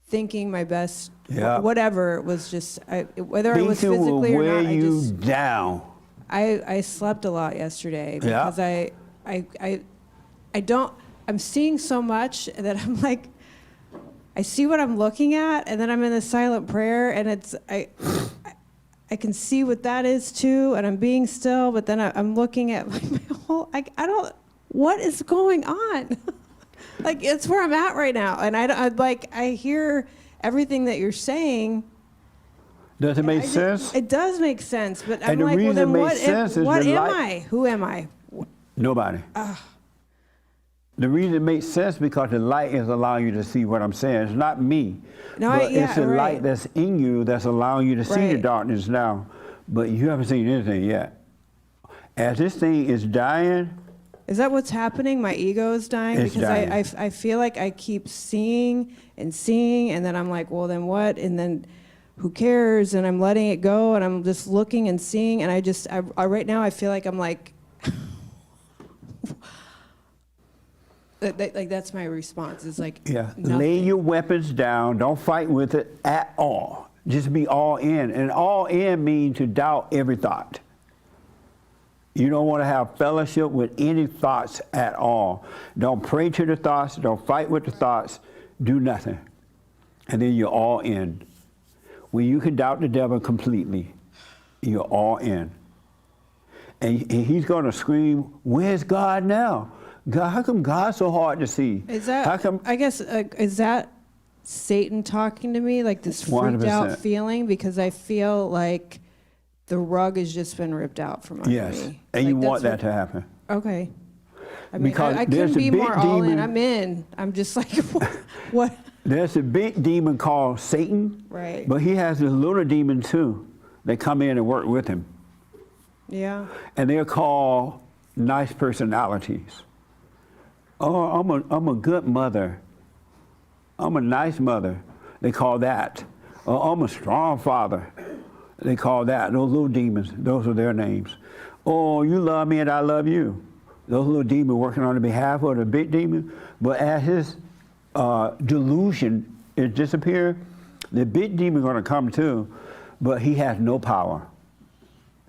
thinking, my best, whatever, it was just, whether I was physically or not, I slept a lot yesterday, because I'm seeing so much that I'm like, I see what I'm looking at, and then I'm in a silent prayer, and I can see what that is too, and I'm being still, but then I'm looking at like my whole, what is going on? Like, it's where I'm at right now, and I hear everything that you're saying. Does it make sense? It does make sense, but And I'm the like, well, reason then it makes sense is what the am light- I? Who am I? Nobody. The reason it makes sense because the light is allowing you to see what I'm saying. It's not me. No, but yeah, it's the right. light that's in you that's allowing you to see the Right. darkness now. But you haven't seen anything yet. As this thing is dying, Is that what's happening? My ego is dying? It's because dying. I feel like I keep seeing, and then I'm like, well, then what? And then who cares? And I'm letting it go, and I'm just looking and seeing, and I right now I feel like I'm like, like that's my response. It's like, lay your weapons down. Don't fight with it at all. Just be all in. And all in means to doubt every thought. You don't want to have fellowship with any thoughts at all. Don't pray to the thoughts. Don't fight with the thoughts. Do nothing. And then you're all in. When you can doubt the devil completely, you're all in. And he's going to scream, where's God now? God, how come God's so hard to see? Is that, how come, I guess, is that Satan talking to me? Like this freaked 100%. out feeling? Because I feel like the rug has just been ripped out from under yes, me. and Like, you want that's that to happen. Okay. I mean, Because I there's couldn't a be big more all in. demon- I'm in. I'm just like, what? There's a big demon called Satan, Right. but he has this little demon too. They come in and work with him. Yeah. And they're called nice personalities. Oh, I'm a good mother. I'm a nice mother. They call that. Oh, I'm a strong father. They call that. Those little demons, those are their names. Oh, you love me and I love you. Those little demons working on the behalf of the big demon. But as his delusion is disappeared, the big demon going to come too, but he has no power.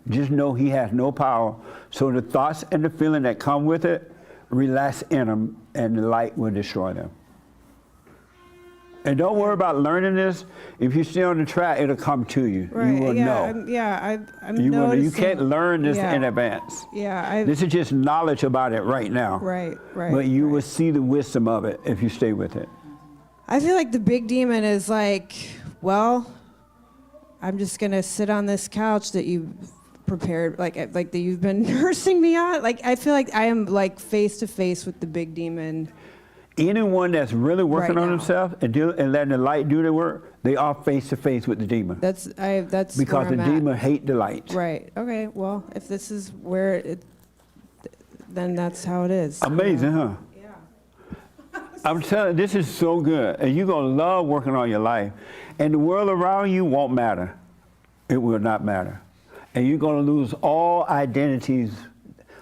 Just know he has no power. So the thoughts and the feeling that come with it relax in them, and the light will destroy them. And don't worry about learning this. If you stay on the track, it'll come to you. Right. You will know. I'm You noticing. you can't learn this Yeah. in advance. Yeah, This is just knowledge about it right now. Right. But you will see the wisdom of it if you stay with it. I feel like the big demon is like, well, I'm just gonna sit on this couch that you prepared, like that you've been nursing me on. Like I feel like I am like face to face with the big demon. Anyone that's really working Right on now. themselves and letting the light do their work, they are face to face with the demon. That's because where the I'm at. demon hate the light. Right. Okay. Well, if this is where it, then that's how it is. Amazing, huh? I'm telling you, this is so good. And you're going to love working on your life. And the world around you won't matter. It will not matter. And you're going to lose all identities,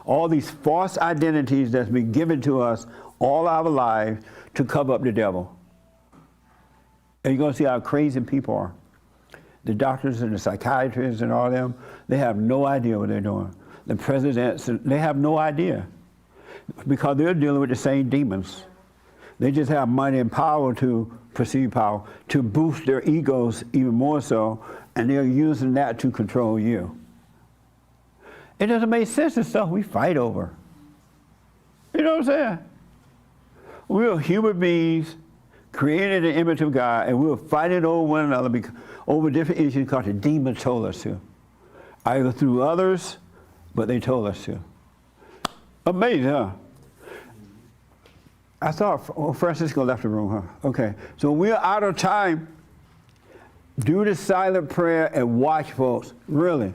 all these false identities that's been given to us all our lives to cover up the devil. And you're going to see how crazy people are. The doctors and the psychiatrists and all them, they have no idea what they're doing. The presidents, they have no idea. Because they're dealing with the same demons. They just have money and power to perceive power, to boost their egos even more so, and they're using that to control you. It doesn't make sense, the stuff we fight over. You know what I'm saying? We're human beings created in the image of God, and we're fighting over one another over different issues because the demon told us to. Either through others, but they told us to. Amazing, huh? I thought Francisco left the room, huh? Okay, so we're out of time. Do the silent prayer and watch, folks. Really.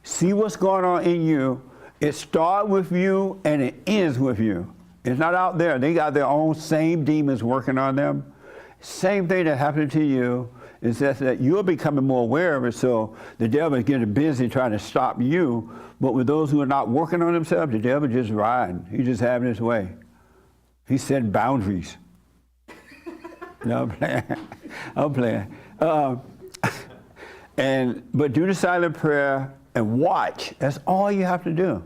See what's going on in you. It starts with you and it ends with you. It's not out there. They got their own same demons working on them. Same thing that happened to you is that you're becoming more aware of it, so the devil is getting busy trying to stop you. But with those who are not working on themselves, the devil just riding. He's just having his way. He's setting boundaries. No, I'm playing. But do the silent prayer and watch. That's all you have to do.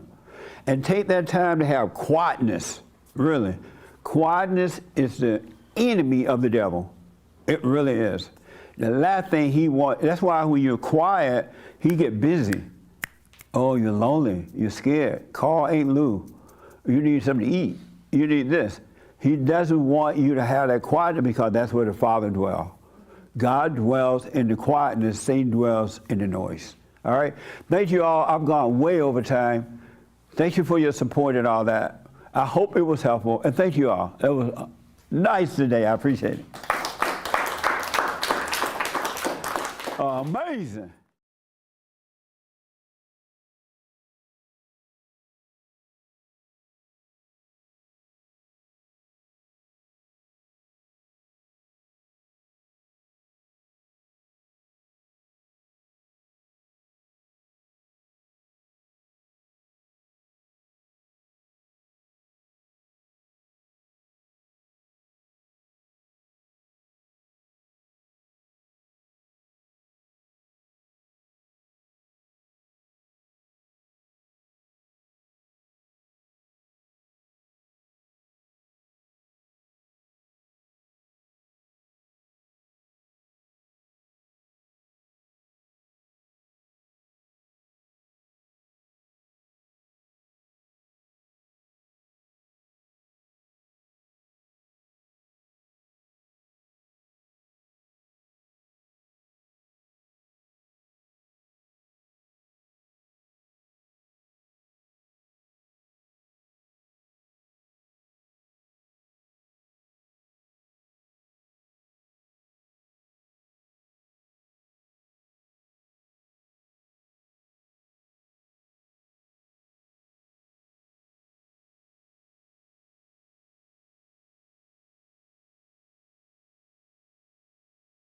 And take that time to have quietness, really. Quietness is the enemy of the devil. It really is. The last thing he wants, that's why when you're quiet, he get busy. Oh, you're lonely, you're scared. Call Aunt Lou. You need something to eat. You need this. He doesn't want you to have that quietness because that's where the Father dwells. God dwells in the quietness, Satan dwells in the noise. All right? Thank you all. I've gone way over time. Thank you for your support and all that. I hope it was helpful. And thank you all. It was nice today. I appreciate it. Amazing.